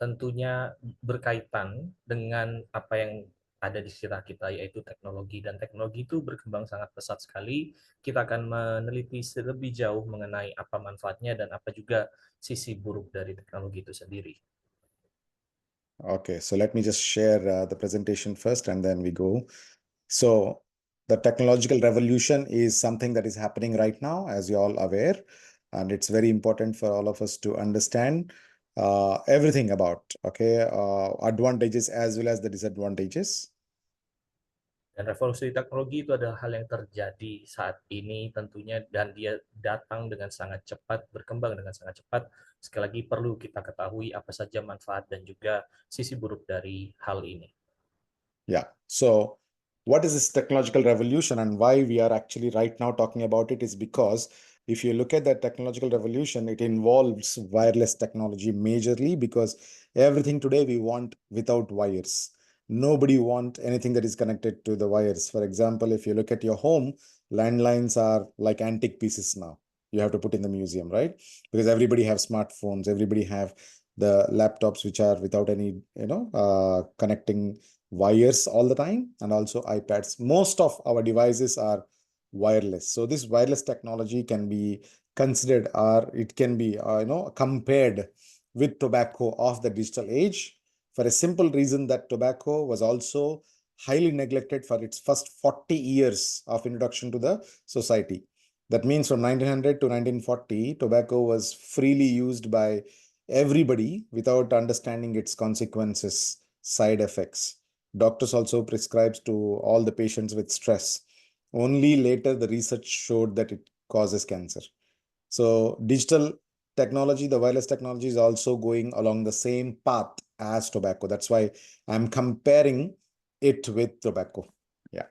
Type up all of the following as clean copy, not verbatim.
tentunya berkaitan dengan apa yang ada di sekitar kita, yaitu teknologi. Dan teknologi itu berkembang sangat pesat sekali. Kita akan meneliti lebih jauh mengenai apa manfaatnya dan apa juga sisi buruk dari teknologi itu sendiri. Okay, so let me just share the presentation first and then we go. So the technological revolution is something that is happening right now, as you're all aware, and it's very important for all of us to understand everything about, okay, advantages as well as the disadvantages. Dan revolusi teknologi itu adalah hal yang terjadi saat ini tentunya, dan dia datang dengan sangat cepat, berkembang dengan sangat cepat. Sekali lagi perlu kita ketahui apa saja manfaat dan juga sisi buruk dari hal ini. Yeah. So what is this technological revolution and why we are actually right now talking about it is because if you look at the technological revolution, it involves wireless technology majorly because everything today we want without wires. Nobody want anything that is connected to the wires. For example, if you look at your home, landlines are like antique pieces now. You have to put in the museum, right? Because everybody have smartphones, everybody have the laptops which are without any, connecting wires all the time, and also iPads. Most of our devices are wireless. So this wireless technology can be considered, or it can be, compared with tobacco of the digital age, for a simple reason that tobacco was also highly neglected for its first 40 years of introduction to the society. That means from 1900 to 1940, tobacco was freely used by everybody without understanding its consequences, side effects. Doctors also prescribes to all the patients with stress. Only later the research showed that it causes cancer. So digital technology, the wireless technology is also going along the same path as tobacco. That's why I'm comparing it with tobacco. Yeah.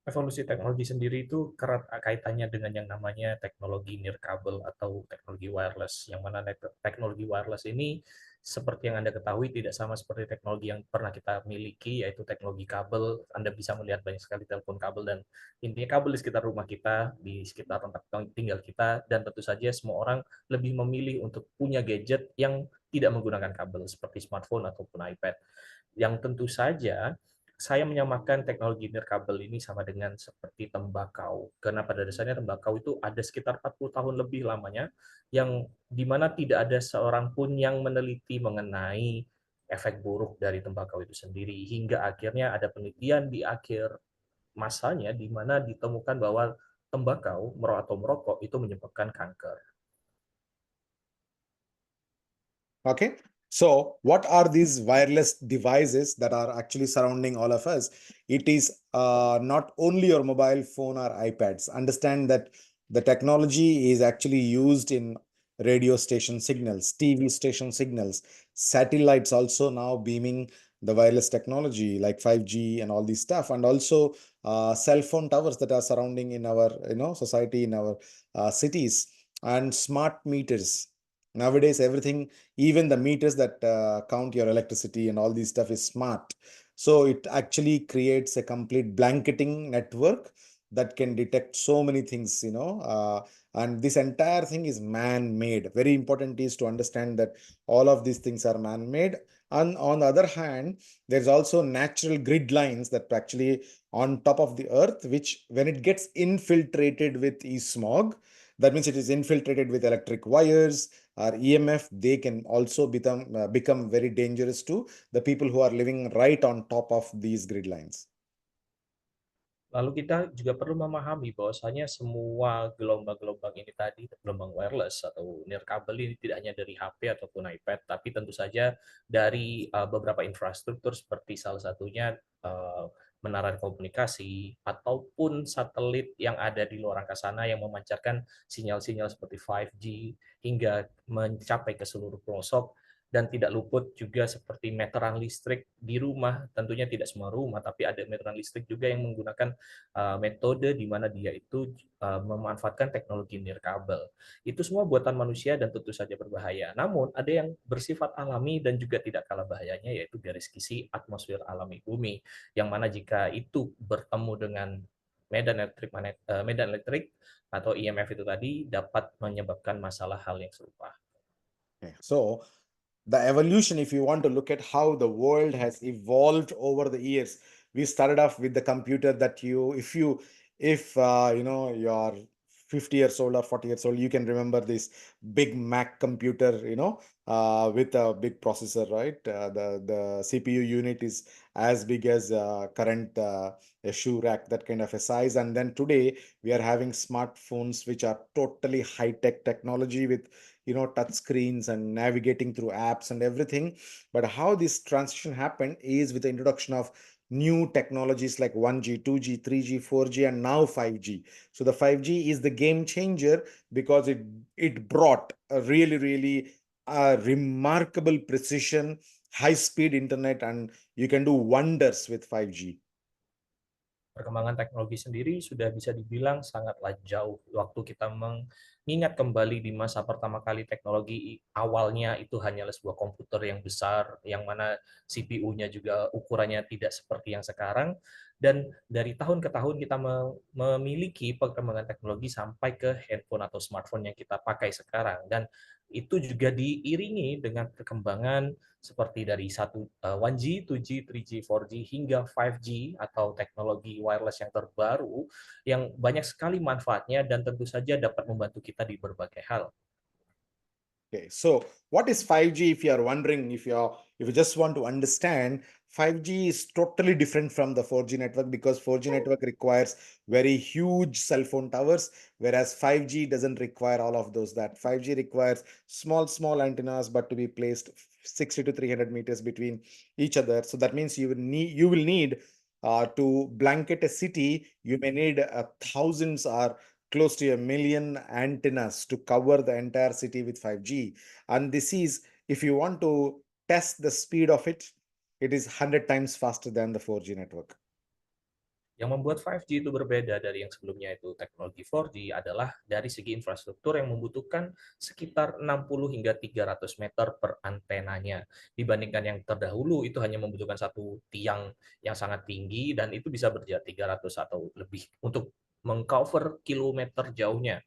Evolusi teknologi sendiri itu erat kaitannya dengan yang namanya teknologi nirkabel atau teknologi wireless, yang mana teknologi wireless ini seperti yang Anda ketahui tidak sama seperti teknologi yang pernah kita miliki, yaitu teknologi kabel. Anda bisa melihat banyak sekali telepon kabel, dan intinya kabel di sekitar rumah kita, di sekitar tempat tinggal kita, dan tentu saja semua orang lebih memilih untuk punya gadget yang tidak menggunakan kabel seperti smartphone ataupun iPad, yang tentu saja saya menyamakan teknologi nirkabel ini sama dengan seperti tembakau. Karena pada dasarnya tembakau itu ada sekitar 40 tahun lebih lamanya, yang dimana tidak ada seorang pun yang meneliti mengenai efek buruk dari tembakau itu sendiri. Hingga akhirnya ada penelitian di akhir masanya di mana ditemukan bahwa tembakau atau merokok itu menyebabkan kanker. Okay. So what are these wireless devices that are actually surrounding all of us? It is not only your mobile phone or iPads. Understand that the technology is actually used in radio station signals, TV station signals, satellites also now beaming the wireless technology like 5G and all these stuff, and also cell phone towers that are surrounding in our society, in our cities, and smart meters. Nowadays, everything, even the meters that count your electricity and all these stuff is smart. So it actually creates a complete blanketing network that can detect so many things, and this entire thing is man-made. Very important is to understand that all of these things are man-made. And on the other hand, there's also natural grid lines that actually on top of the earth, which when it gets infiltrated with e-smog, that means it is infiltrated with electric wires or EMF, they can also become very dangerous to the people who are living right on top of these grid lines. Lalu kita juga perlu memahami bahwasanya semua gelombang-gelombang ini tadi, gelombang wireless atau nirkabel ini tidak hanya dari HP ataupun iPad, tapi tentu saja dari beberapa infrastruktur seperti salah satunya menara komunikasi ataupun satelit yang ada di luar angkasa sana yang memancarkan sinyal-sinyal seperti 5G hingga mencapai ke seluruh pelosok. Dan tidak luput juga seperti meteran listrik di rumah, tentunya tidak semua rumah, tapi ada meteran listrik juga yang menggunakan metode di mana dia itu memanfaatkan teknologi nirkabel. Itu semua buatan manusia dan tentu saja berbahaya. Namun ada yang bersifat alami dan juga tidak kalah bahayanya, yaitu garis kisi atmosfer alami bumi, yang mana jika itu bertemu dengan medan elektrik atau IMF itu tadi dapat menyebabkan masalah hal yang serupa. Okay. So the evolution, if you want to look at how the world has evolved over the years, we started off with the computer that if you know, you're 50 years old or 40 years old, you can remember this big Mac computer, you know, with a big processor, right? The CPU unit is as big as current a shoe rack, that kind of a size. And then today we are having smartphones which are totally high tech technology with, you know, touch screens and navigating through apps and everything. But how this transition happened is with the introduction of new technologies like 1G, 2G, 3G, 4G, and now 5G. So the 5G is the game changer because it brought a really remarkable precision, high speed internet, and you can do wonders with 5G. Perkembangan teknologi sendiri sudah bisa dibilang sangatlah jauh. Waktu kita mengingat kembali di masa pertama kali teknologi awalnya itu hanyalah sebuah komputer yang besar, yang mana CPU-nya juga ukurannya tidak seperti yang sekarang. Dan dari tahun ke tahun kita memiliki perkembangan teknologi sampai ke handphone atau smartphone yang kita pakai sekarang. Dan itu juga diiringi dengan perkembangan seperti dari 1G, 2G, 3G, 4G hingga 5G atau teknologi wireless yang terbaru yang banyak sekali manfaatnya dan tentu saja dapat membantu kita di berbagai hal. Okay, so what is 5G? If you are wondering, if you just want to understand, 5G is totally different from the 4G network because 4G network requires very huge cell phone towers, whereas 5G doesn't require all of those. That 5G requires small antennas, but to be placed 60 to 300 meters between each other. So that means you will need to blanket a city. You may need thousands or close to 1 million antennas to cover the entire city with 5G. And this is, if you want to test the speed of it, it is 100 times faster than the 4G network. Yang membuat 5G itu berbeda dari yang sebelumnya itu teknologi 4G adalah dari segi infrastruktur yang membutuhkan sekitar 60 hingga 300 meter per antenanya. Dibandingkan yang terdahulu itu hanya membutuhkan satu tiang yang sangat tinggi dan itu bisa berjarak 300 atau lebih untuk mengcover kilometer jauhnya.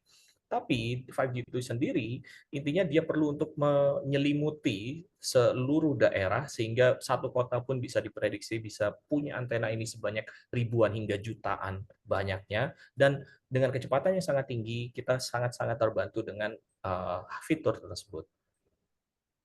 Tapi 5G itu sendiri, intinya dia perlu untuk menyelimuti seluruh daerah sehingga satu kota pun bisa diprediksi bisa punya antena ini sebanyak ribuan hingga jutaan banyaknya. Dan dengan kecepatan yang sangat tinggi, kita sangat-sangat terbantu dengan fitur tersebut.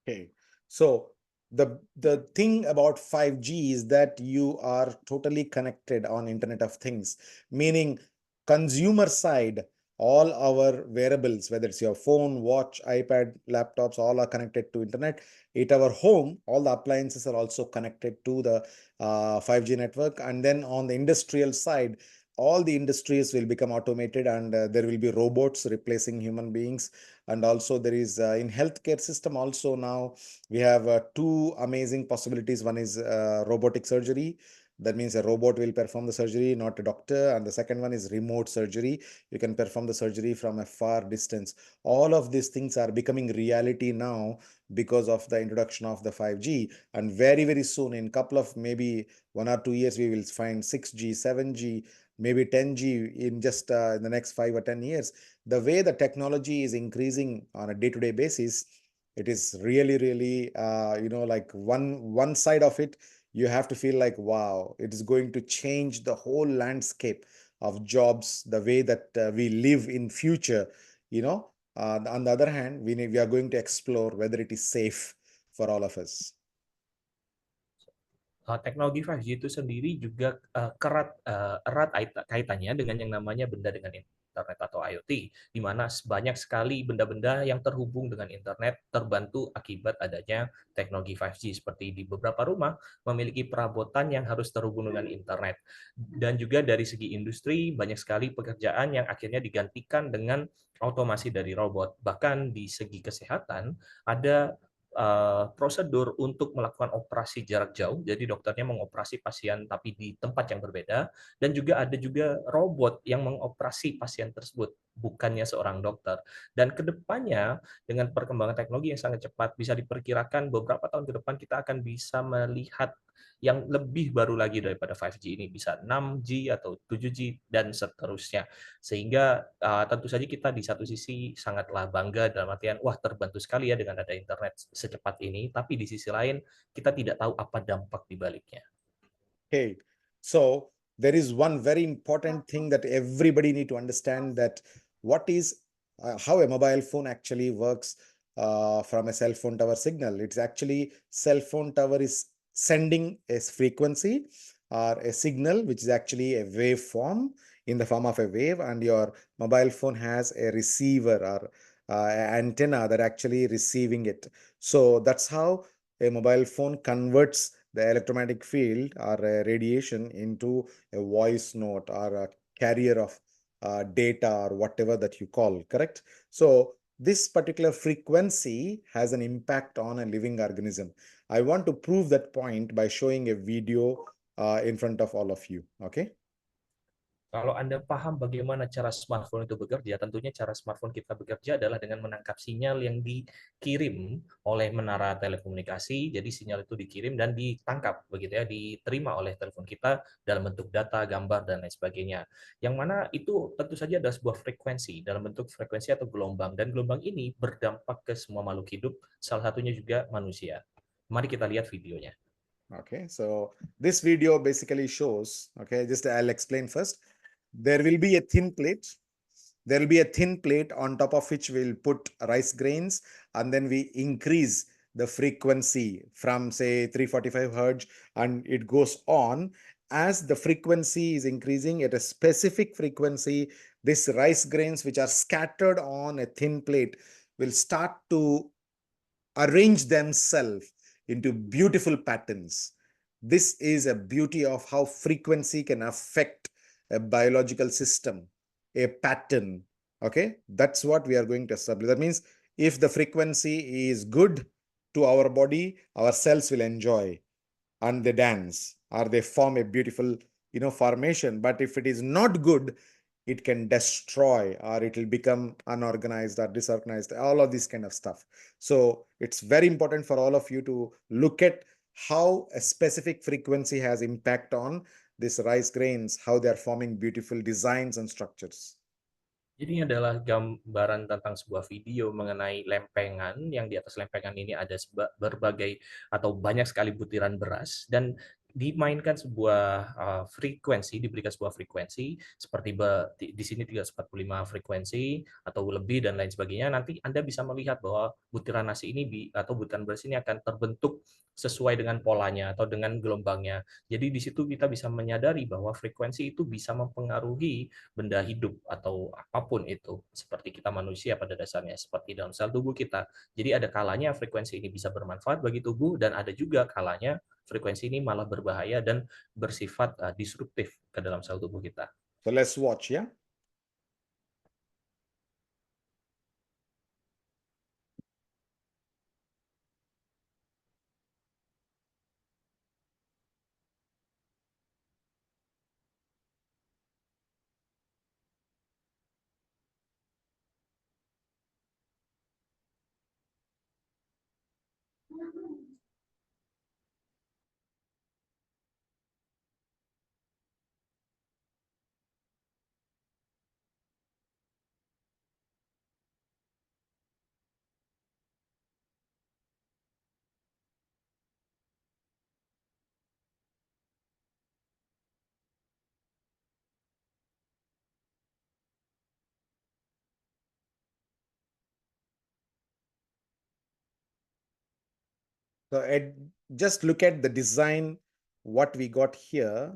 Okay, so the thing about 5G is that you are totally connected on Internet of Things, meaning consumer side, all our wearables, whether it's your phone, watch, iPad, laptops, all are connected to internet. At our home, all the appliances are also connected to the 5G network. And then on the industrial side, all the industries will become automated, and there will be robots replacing human beings. And also there is in healthcare system also now we have two amazing possibilities. One is robotic surgery. That means a robot will perform the surgery, not a doctor. And the second one is remote surgery. You can perform the surgery from a far distance. All of these things are becoming reality now because of the introduction of the 5G. And very soon, in couple of maybe 1 or 2 years, we will find 6G, 7G, maybe 10G in just in the next 5 or 10 years. The way the technology is increasing on a day-to-day basis, it is really you know, like one side of it, you have to feel like, wow, it is going to change the whole landscape of jobs, the way that we live in future, you know. On the other hand, we are going to explore whether it is safe for all of us. Teknologi 5G itu sendiri juga erat kaitannya dengan yang namanya benda dengan internet atau IoT, di mana banyak sekali benda-benda yang terhubung dengan internet terbantu akibat adanya teknologi 5G, seperti di beberapa rumah memiliki perabotan yang harus terhubung dengan internet. Dan juga dari segi industri, banyak sekali pekerjaan yang akhirnya digantikan dengan otomasi dari robot. Bahkan di segi kesehatan, ada prosedur untuk melakukan operasi jarak jauh, jadi dokternya mengoperasi pasien tapi di tempat yang berbeda, dan juga ada juga robot yang mengoperasi pasien tersebut. bukannya seorang dokter. Dan kedepannya dengan perkembangan teknologi yang sangat cepat, bisa diperkirakan beberapa tahun ke depan kita akan bisa melihat yang lebih baru lagi daripada 5G ini, bisa 6G atau 7G dan seterusnya. Sehingga tentu saja kita di satu sisi sangatlah bangga dalam artian wah terbantu sekali ya dengan ada internet secepat ini, tapi di sisi lain kita tidak tahu apa dampak di baliknya. Okay, so there is one very important thing that everybody need to understand, that what is how a mobile phone actually works from a cell phone tower signal. It's actually cell phone tower is sending a frequency or a signal, which is actually a waveform in the form of a wave, and your mobile phone has a receiver or antenna that actually receiving it. So that's how a mobile phone converts the electromagnetic field or radiation into a voice note or a carrier of data or whatever that you call, correct? So this particular frequency has an impact on a living organism. I want to prove that point by showing a video in front of all of you, okay? Kalau Anda paham bagaimana cara smartphone itu bekerja, tentunya cara smartphone kita bekerja adalah dengan menangkap sinyal yang dikirim oleh menara telekomunikasi. Jadi sinyal itu dikirim dan ditangkap, begitu ya, diterima oleh telepon kita dalam bentuk data, gambar, dan lain sebagainya. Yang mana itu tentu saja adalah sebuah frekuensi dalam bentuk frekuensi atau gelombang. Dan gelombang ini berdampak ke semua makhluk hidup, salah satunya juga manusia. Mari kita lihat videonya. Okay, so this video basically shows, okay, just I'll explain first. There will be a thin plate. There will be a thin plate on top of which we'll put rice grains, and then we increase the frequency from say 345 hertz, and it goes on. As the frequency is increasing at a specific frequency, these rice grains which are scattered on a thin plate will start to arrange themselves into beautiful patterns. This is a beauty of how frequency can affect a biological system, a pattern. Okay, that's what we are going to establish. That means if the frequency is good to our body, our cells will enjoy and they dance or they form a beautiful, formation. But if it is not good, it can destroy or it will become unorganized or disorganized, all of this kind of stuff. So it's very important for all of you to look at how a specific frequency has impact on these rice grains, how they are forming beautiful designs and structures. Jadi ini adalah gambaran tentang sebuah video mengenai lempengan, yang di atas lempengan ini ada berbagai atau banyak sekali butiran beras, dan dimainkan sebuah frekuensi, diberikan sebuah frekuensi seperti di sini 345 frekuensi atau lebih dan lain sebagainya. Nanti Anda bisa melihat bahwa butiran nasi ini atau butiran beras ini akan terbentuk sesuai dengan polanya atau dengan gelombangnya. Jadi di situ kita bisa menyadari bahwa frekuensi itu bisa mempengaruhi benda hidup atau apapun itu, seperti kita manusia pada dasarnya, seperti dalam sel tubuh kita. Jadi ada kalanya frekuensi ini bisa bermanfaat bagi tubuh, dan ada juga kalanya frekuensi ini malah berbahaya dan bersifat disruptif ke dalam sel tubuh kita. So let's watch, yeah? So just look at the design, what we got here.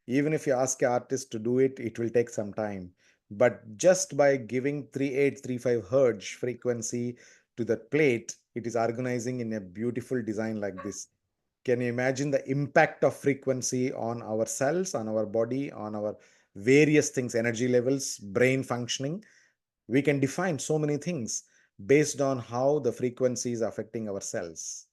Even if you ask an artist to do it, it will take some time. But just by giving 3835 hertz frequency to the plate, it is organizing in a beautiful design like this. Can you imagine the impact of frequency on our cells, on our body, on our various things, energy levels, brain functioning? We can define so many things based on how the frequency is affecting our cells.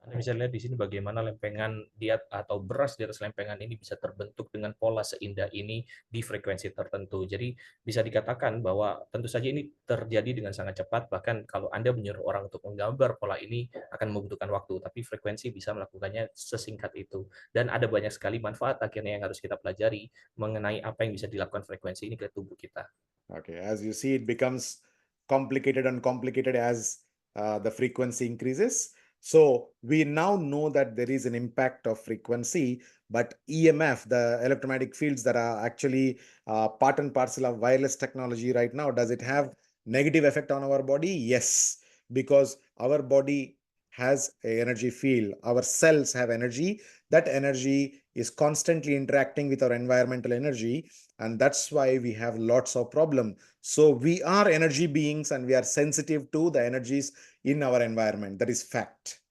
Anda Bisa lihat di sini bagaimana lempengan atau beras di atas lempengan ini bisa terbentuk dengan pola seindah ini di frekuensi tertentu. Jadi bisa dikatakan bahwa tentu saja ini terjadi dengan sangat cepat, bahkan kalau Anda menyuruh orang untuk menggambar pola ini akan membutuhkan waktu, tapi frekuensi bisa melakukannya sesingkat itu. Dan ada banyak sekali manfaat akhirnya yang harus kita pelajari mengenai apa yang bisa dilakukan frekuensi ini ke tubuh kita. Okay, as you see, it becomes complicated and complicated as the frequency increases. So we now know that there is an impact of frequency, but EMF, the electromagnetic fields that are actually part and parcel of wireless technology right now, does it have negative effect on our body? Yes, because our body has a energy field. Our cells have energy. That energy is constantly interacting with our environmental energy, and that's why we have lots of problem. So we are energy beings and we are sensitive to the energies in our environment. That is fact.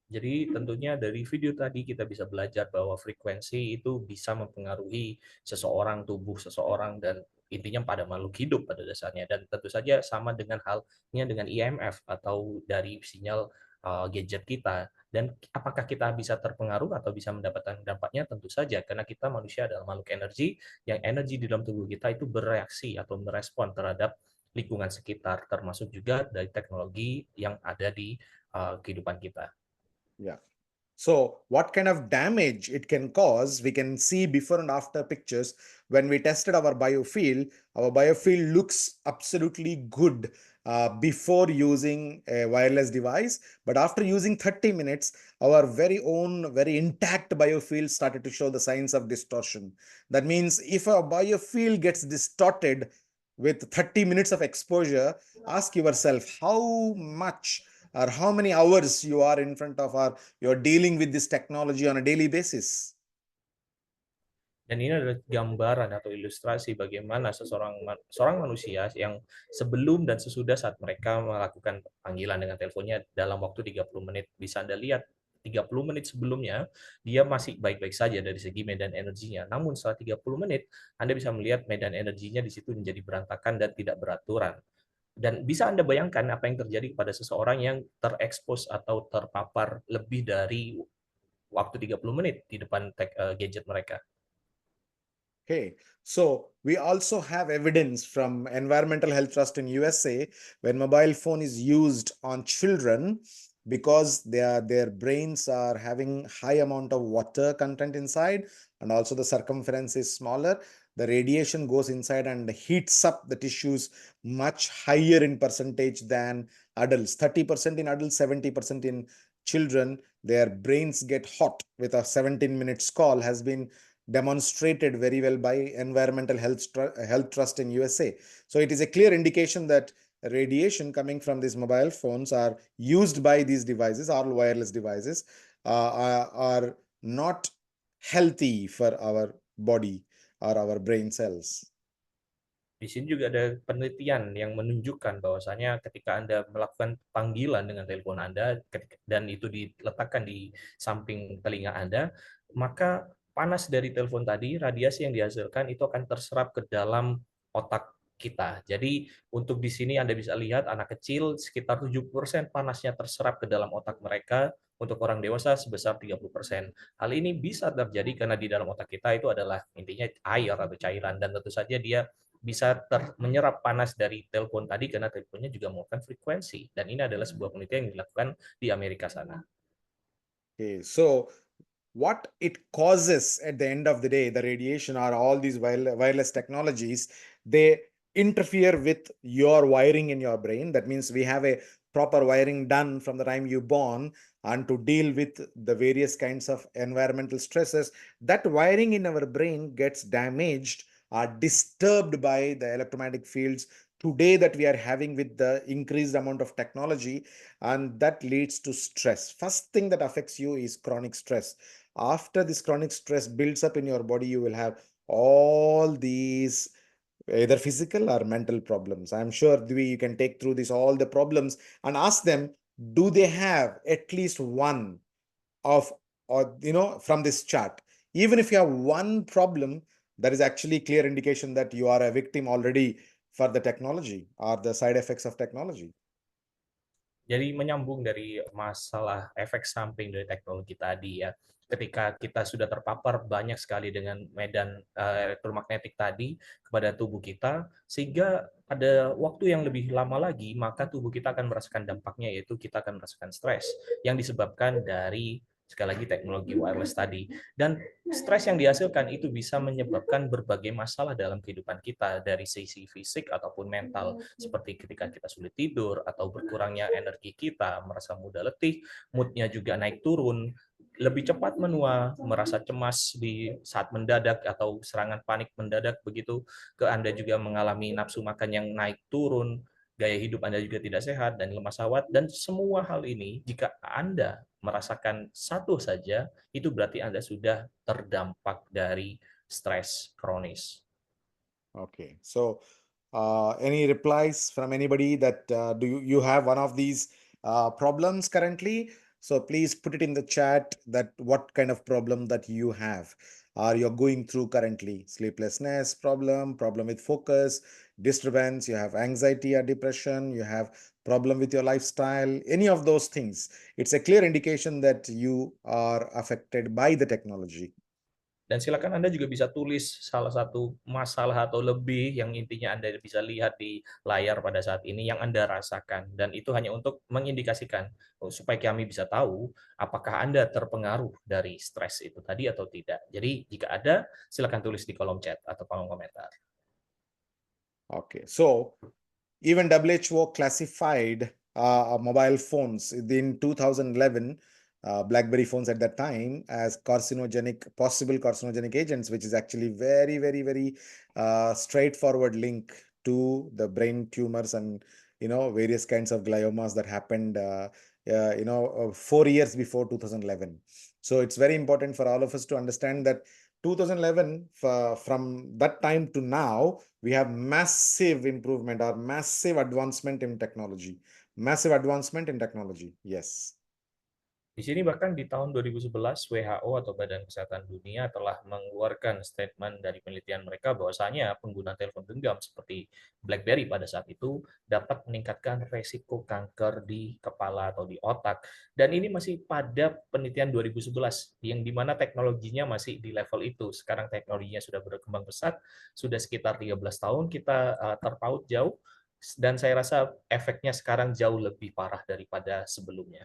Jadi tentunya dari video tadi kita bisa belajar bahwa frekuensi itu bisa mempengaruhi seseorang, tubuh seseorang, dan intinya pada makhluk hidup pada dasarnya. Dan tentu saja sama dengan halnya dengan IMF atau dari sinyal gadget kita. Dan apakah kita bisa terpengaruh atau bisa mendapatkan dampaknya? Tentu saja, karena kita manusia adalah makhluk energi, yang energi di dalam tubuh kita itu bereaksi atau merespon terhadap lingkungan sekitar, termasuk juga dari teknologi yang ada di kehidupan kita. Yeah. So what kind of damage it can cause, we can see before and after pictures. When we tested our biofield looks absolutely good before using a wireless device. But after using 30 minutes, our very own, very intact biofield started to show the signs of distortion. That means if a biofield gets distorted with 30 minutes of exposure, ask yourself how much or how many hours you are in front of, or you're dealing with this technology on a daily basis. Dan ini adalah gambaran atau ilustrasi bagaimana seorang manusia yang sebelum dan sesudah saat mereka melakukan panggilan dengan teleponnya dalam waktu 30 menit. Bisa Anda lihat 30 menit sebelumnya dia masih baik-baik saja dari segi medan energinya. Namun setelah 30 menit Anda bisa melihat medan energinya di situ menjadi berantakan dan tidak beraturan. Dan bisa Anda bayangkan apa yang terjadi kepada seseorang yang terekspos atau terpapar lebih dari waktu 30 menit di depan gadget mereka. Okay, so we also have evidence from Environmental Health Trust in USA when mobile phone is used on children, because their brains are having high amount of water content inside, and also the circumference is smaller. The radiation goes inside and heats up the tissues much higher in percentage than adults. 30% in adults, 70% in children. Their brains get hot with a 17 minutes call has been demonstrated very well by Environmental Health Trust in USA. So it is a clear indication that radiation coming from these mobile phones are used by these devices, all wireless devices, are not healthy for our body or our brain cells. Di sini juga ada penelitian yang menunjukkan bahwasanya ketika Anda melakukan panggilan dengan telepon Anda dan itu diletakkan di samping telinga Anda, maka panas dari telepon tadi, radiasi yang dihasilkan itu akan terserap ke dalam otak kita. Jadi untuk di sini Anda bisa lihat anak kecil sekitar 70% panasnya terserap ke dalam otak mereka, untuk orang dewasa sebesar 30%. Hal ini bisa terjadi karena di dalam otak kita itu adalah intinya air atau cairan, dan tentu saja dia bisa menyerap panas dari telepon tadi karena teleponnya juga menggunakan frekuensi, dan ini adalah sebuah penelitian yang dilakukan di Amerika sana. Okay, so what it causes at the end of the day, the radiation or all these wireless technologies, they interfere with your wiring in your brain. That means we have a proper wiring done from the time you born, and to deal with the various kinds of environmental stresses, that wiring in our brain gets damaged or disturbed by the electromagnetic fields today that we are having with the increased amount of technology, and that leads to stress. First thing that affects you is chronic stress. After this chronic stress builds up in your body, you will have all these either physical or mental problems. I'm sure you can take through this all the problems and ask them, do they have at least one of, or from this chart? Even if you have one problem, that is actually clear indication that you are a victim already for the technology or the side effects of technology. Jadi menyambung dari masalah efek samping dari teknologi tadi ya, ketika kita sudah terpapar banyak sekali dengan medan elektromagnetik tadi kepada tubuh kita, sehingga pada waktu yang lebih lama lagi, maka tubuh kita akan merasakan dampaknya, yaitu kita akan merasakan stres yang disebabkan dari sekali lagi teknologi wireless tadi. Dan stres yang dihasilkan itu bisa menyebabkan berbagai masalah dalam kehidupan kita dari sisi fisik ataupun mental, seperti ketika kita sulit tidur atau berkurangnya energi kita, merasa mudah letih, moodnya juga naik turun, lebih cepat menua, merasa cemas di saat mendadak atau serangan panik mendadak begitu, ke Anda juga mengalami nafsu makan yang naik turun, gaya hidup Anda juga tidak sehat dan lemah sawat, dan semua hal ini jika Anda merasakan satu saja, itu berarti Anda sudah terdampak dari stres kronis. Okay, so any replies from anybody that do you have one of these problems currently? So please put it in the chat that what kind of problem that you have or you're going through currently. Sleeplessness problem, problem with focus, disturbance, you have anxiety or depression, you have problem with your lifestyle, any of those things. It's a clear indication that you are affected by the technology. Dan silakan Anda juga bisa tulis salah satu masalah atau lebih yang intinya Anda bisa lihat di layar pada saat ini yang Anda rasakan. Dan itu hanya untuk mengindikasikan supaya kami bisa tahu apakah Anda terpengaruh dari stres itu tadi atau tidak. Jadi jika ada, silakan tulis di kolom chat atau kolom komentar. Okay, so even WHO classified mobile phones in 2011, BlackBerry phones at that time, as carcinogenic, possible carcinogenic agents, which is actually very, very, very straightforward link to the brain tumors and various kinds of gliomas that happened 4 years before 2011. So it's very important for all of us to understand that 2011, from that time to now, we have massive improvement or massive advancement in technology. Massive advancement in technology. Yes. Di sini bahkan di tahun 2011 WHO atau Badan Kesehatan Dunia telah mengeluarkan statement dari penelitian mereka bahwasanya penggunaan telepon genggam seperti BlackBerry pada saat itu dapat meningkatkan resiko kanker di kepala atau di otak. Dan ini masih pada penelitian 2011 yang dimana teknologinya masih di level itu. Sekarang teknologinya sudah berkembang pesat, sudah sekitar 13 tahun kita terpaut jauh, dan saya rasa efeknya sekarang jauh lebih parah daripada sebelumnya.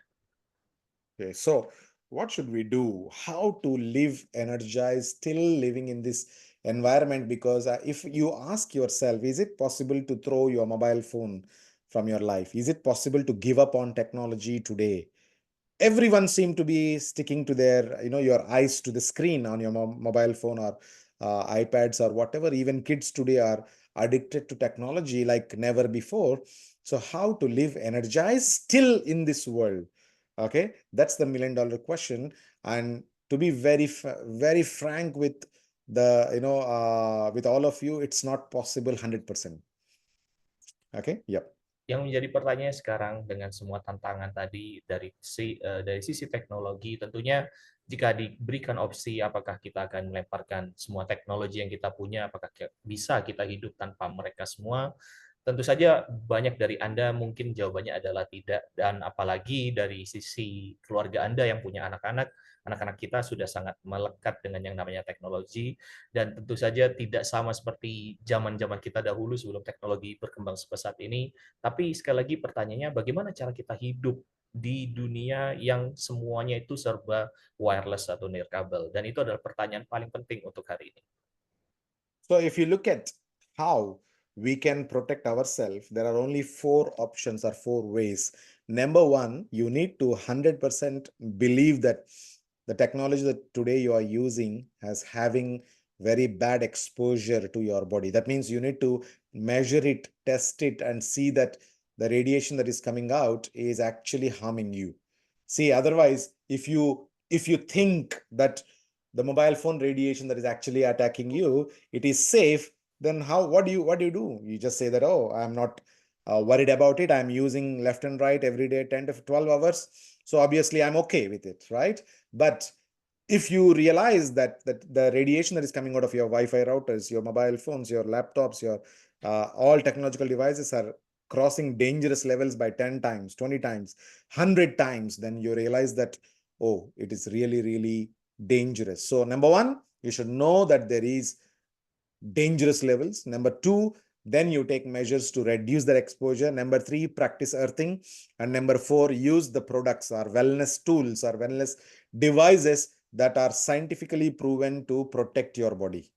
Okay, so what should we do? How to live energized, still living in this environment? Because if you ask yourself, is it possible to throw your mobile phone from your life? Is it possible to give up on technology today? Everyone seem to be sticking to their, your eyes to the screen on your mobile phone or iPads or whatever. Even kids today are addicted to technology like never before. So how to live energized still in this world? Okay, that's the $1,000,000 question. And to be very, very frank with with all of you, it's not possible 100%. Okay, yep. Yang menjadi pertanyaan sekarang dengan semua tantangan tadi dari sisi teknologi, tentunya jika diberikan opsi apakah kita akan melemparkan semua teknologi yang kita punya, apakah bisa kita hidup tanpa mereka semua? Tentu saja banyak dari Anda mungkin jawabannya adalah tidak, dan apalagi dari sisi keluarga Anda yang punya anak-anak, anak-anak kita sudah sangat melekat dengan yang namanya teknologi, dan tentu saja tidak sama seperti zaman-zaman kita dahulu sebelum teknologi berkembang sepesat ini. Tapi sekali lagi pertanyaannya, bagaimana cara kita hidup di dunia yang semuanya itu serba wireless atau nirkabel? Dan itu adalah pertanyaan paling penting untuk hari ini. So if you look at how we can protect ourselves, there are only 4 options or 4 ways. Number one, you need to 100% believe that the technology that today you are using has having very bad exposure to your body. That means you need to measure it, test it, and see that the radiation that is coming out is actually harming you. See, otherwise, if you think that the mobile phone radiation that is actually attacking you, it is safe, then what do you do? You just say that, oh, I'm not worried about it. I'm using left and right every day 10 to 12 hours. So obviously I'm okay with it, right? But if you realize that the radiation that is coming out of your Wi-Fi routers, your mobile phones, your laptops, your all technological devices are crossing dangerous levels by 10 times, 20 times, 100 times, then you realize that, oh, it is really, really dangerous. So number one, you should know that there is dangerous levels. Number two, then you take measures to reduce their exposure. Number three, practice earthing. And number four, use the products or wellness tools or wellness devices that are scientifically proven to protect your body.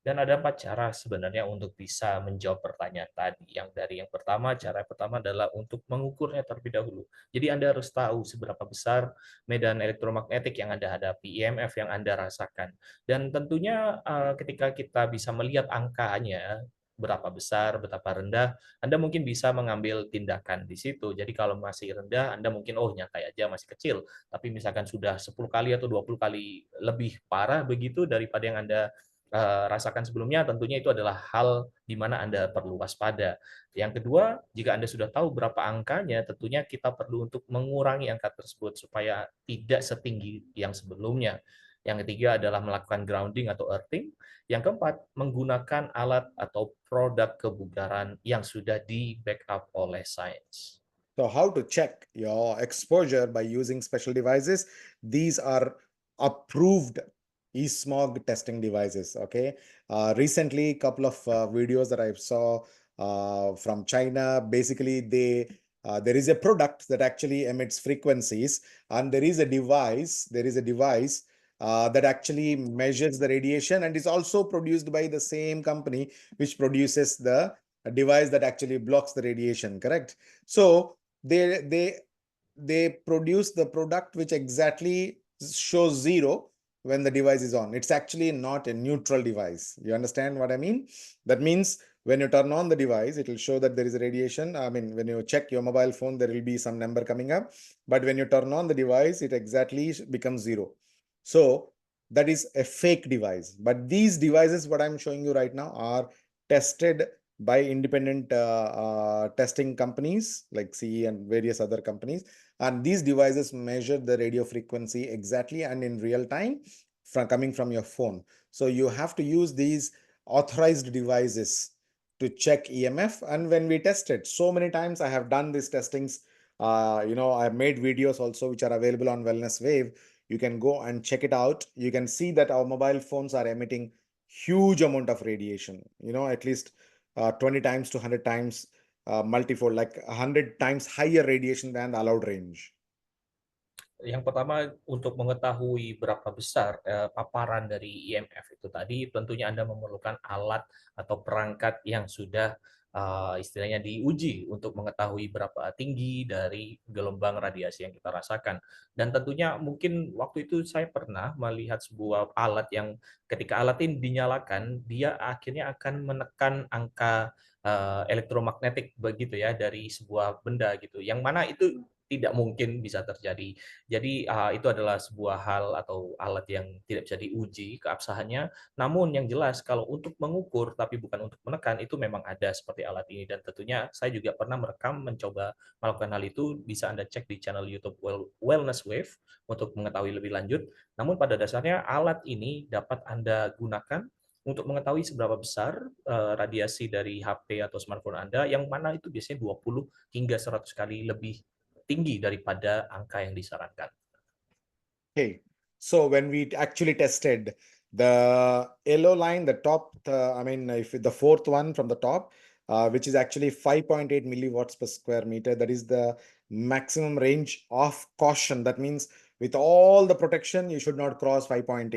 Dan ada 4 cara sebenarnya untuk bisa menjawab pertanyaan tadi. Yang pertama, cara pertama adalah untuk mengukurnya terlebih dahulu. Jadi Anda harus tahu seberapa besar medan elektromagnetik yang Anda hadapi, IMF yang Anda rasakan. Dan tentunya ketika kita bisa melihat angkanya, berapa besar, berapa rendah, Anda mungkin bisa mengambil tindakan di situ. Jadi kalau masih rendah, Anda mungkin, oh nyantai aja, masih kecil. Tapi misalkan sudah 10 kali atau 20 kali lebih parah begitu daripada yang Anda rasakan sebelumnya, tentunya itu adalah hal di mana Anda perlu waspada. Yang kedua, jika Anda sudah tahu berapa angkanya, tentunya kita perlu untuk mengurangi angka tersebut supaya tidak setinggi yang sebelumnya. Yang ketiga adalah melakukan grounding atau earthing. Yang keempat, menggunakan alat atau produk kebugaran yang sudah di-backup oleh sains. So how to check your exposure by using special devices? These are approved e-smog testing devices. Okay. Recently, a couple of videos that I saw from China, basically there is a product that actually emits frequencies, and there is a device. That actually measures the radiation and is also produced by the same company which produces the device that actually blocks the radiation. Correct. So they produce the product which exactly shows zero when the device is on. It's actually not a neutral device. You understand what I mean? That means when you turn on the device, it will show that there is a radiation. I mean, when you check your mobile phone, there will be some number coming up. But when you turn on the device, it exactly becomes zero. So that is a fake device. But these devices, what I'm showing you right now, are tested by independent testing companies like CE and various other companies. And these devices measure the radio frequency exactly and in real time coming from your phone. So you have to use these authorized devices to check EMF. And when we tested so many times, I have done these testings. I've made videos also which are available on Wellness Wave. You can go and check it out. You can see that our mobile phones are emitting huge amount of radiation, at least 20 times to 100 times multifold, like 100 times higher radiation than the allowed range. Yang pertama, untuk mengetahui berapa besar paparan dari IMF itu tadi, tentunya Anda memerlukan alat atau perangkat yang sudah istilahnya diuji untuk mengetahui berapa tinggi dari gelombang radiasi yang kita rasakan. Dan tentunya mungkin waktu itu saya pernah melihat sebuah alat yang ketika alat ini dinyalakan, dia akhirnya akan menekan angka elektromagnetik begitu ya dari sebuah benda gitu. Yang mana itu tidak mungkin bisa terjadi. Jadi itu adalah sebuah hal atau alat yang tidak bisa diuji keabsahannya. Namun yang jelas kalau untuk mengukur tapi bukan untuk menekan itu memang ada seperti alat ini, dan tentunya saya juga pernah merekam mencoba melakukan hal itu. Bisa Anda cek di channel YouTube Wellness Wave untuk mengetahui lebih lanjut. Namun pada dasarnya alat ini dapat Anda gunakan untuk mengetahui seberapa besar radiasi dari HP atau smartphone Anda, yang mana itu biasanya 20 hingga 100 kali lebih tinggi daripada angka yang disarankan. Okay, so when we actually tested the yellow line, the top, if the fourth one from the top, which is actually 5.8 milliwatts per square meter, that is the maximum range of caution. That means with all the protection, you should not cross 5.8.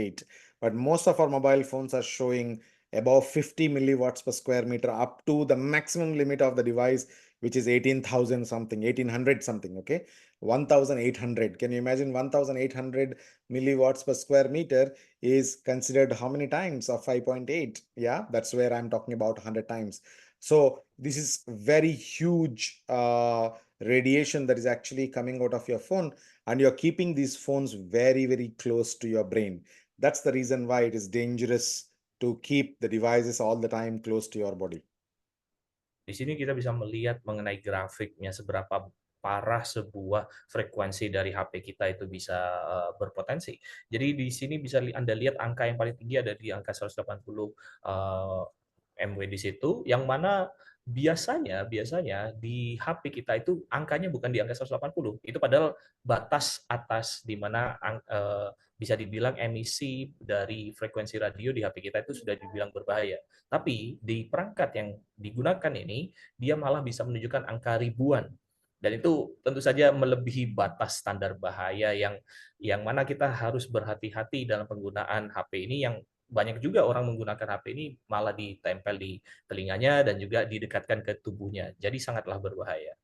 But most of our mobile phones are showing above 50 milliwatts per square meter up to the maximum limit of the device, which is 18,000 something, 1800 something, okay? 1800. Can you imagine 1800 milliwatts per square meter is considered how many times of 5.8? Yeah, that's where I'm talking about 100 times. So this is very huge radiation that is actually coming out of your phone, and you're keeping these phones very, very close to your brain. That's the reason why it is dangerous to keep the devices all the time close to your body. Di sini kita bisa melihat mengenai grafiknya seberapa parah sebuah frekuensi dari HP kita itu bisa berpotensi. Jadi di sini bisa Anda lihat angka yang paling tinggi ada di angka 180 MW di situ, yang mana biasanya di HP kita itu angkanya bukan di angka 180. Itu padahal batas atas di mana bisa dibilang emisi dari frekuensi radio di HP kita itu sudah dibilang berbahaya. Tapi di perangkat yang digunakan ini, dia malah bisa menunjukkan angka ribuan. Dan itu tentu saja melebihi batas standar bahaya yang mana kita harus berhati-hati dalam penggunaan HP ini, yang banyak juga orang menggunakan HP ini malah ditempel di telinganya dan juga didekatkan ke tubuhnya. Jadi sangatlah berbahaya.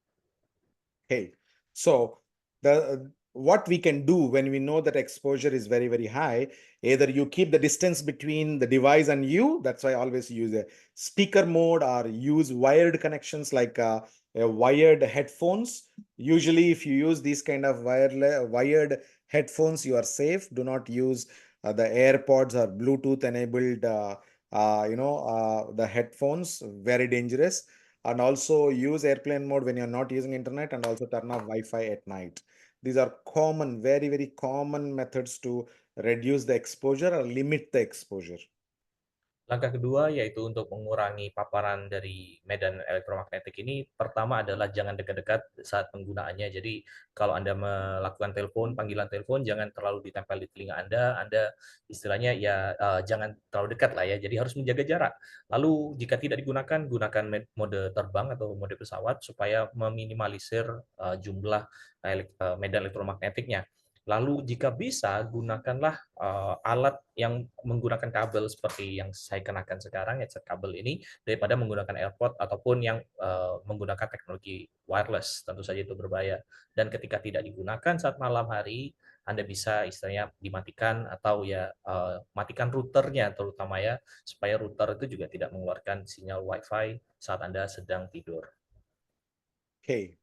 Okay, so the what we can do when we know that exposure is very, very high, either you keep the distance between the device and you, that's why I always use a speaker mode, or use wired connections like a wired headphones. Usually, if you use these kind of wired headphones, you are safe. Do not use the AirPods or Bluetooth enabled, the headphones, very dangerous. And also use airplane mode when you're not using internet, and also turn off Wi-Fi at night. These are common, very, very common methods to reduce the exposure or limit the exposure. Langkah kedua yaitu untuk mengurangi paparan dari medan elektromagnetik ini. Pertama adalah jangan dekat-dekat saat penggunaannya. Jadi kalau Anda melakukan panggilan telepon, jangan terlalu ditempel di telinga Anda. Anda istilahnya ya jangan terlalu dekat lah ya. Jadi harus menjaga jarak. Lalu jika tidak digunakan, gunakan mode terbang atau mode pesawat supaya meminimalisir jumlah medan elektromagnetiknya. Lalu jika bisa, gunakanlah alat yang menggunakan kabel seperti yang saya kenakan sekarang, headset kabel ini, daripada menggunakan AirPod ataupun yang menggunakan teknologi wireless. Tentu saja itu berbahaya. Dan ketika tidak digunakan saat malam hari, Anda bisa istilahnya dimatikan atau ya matikan routernya terutama ya, supaya router itu juga tidak mengeluarkan sinyal Wi-Fi saat Anda sedang tidur. Okay.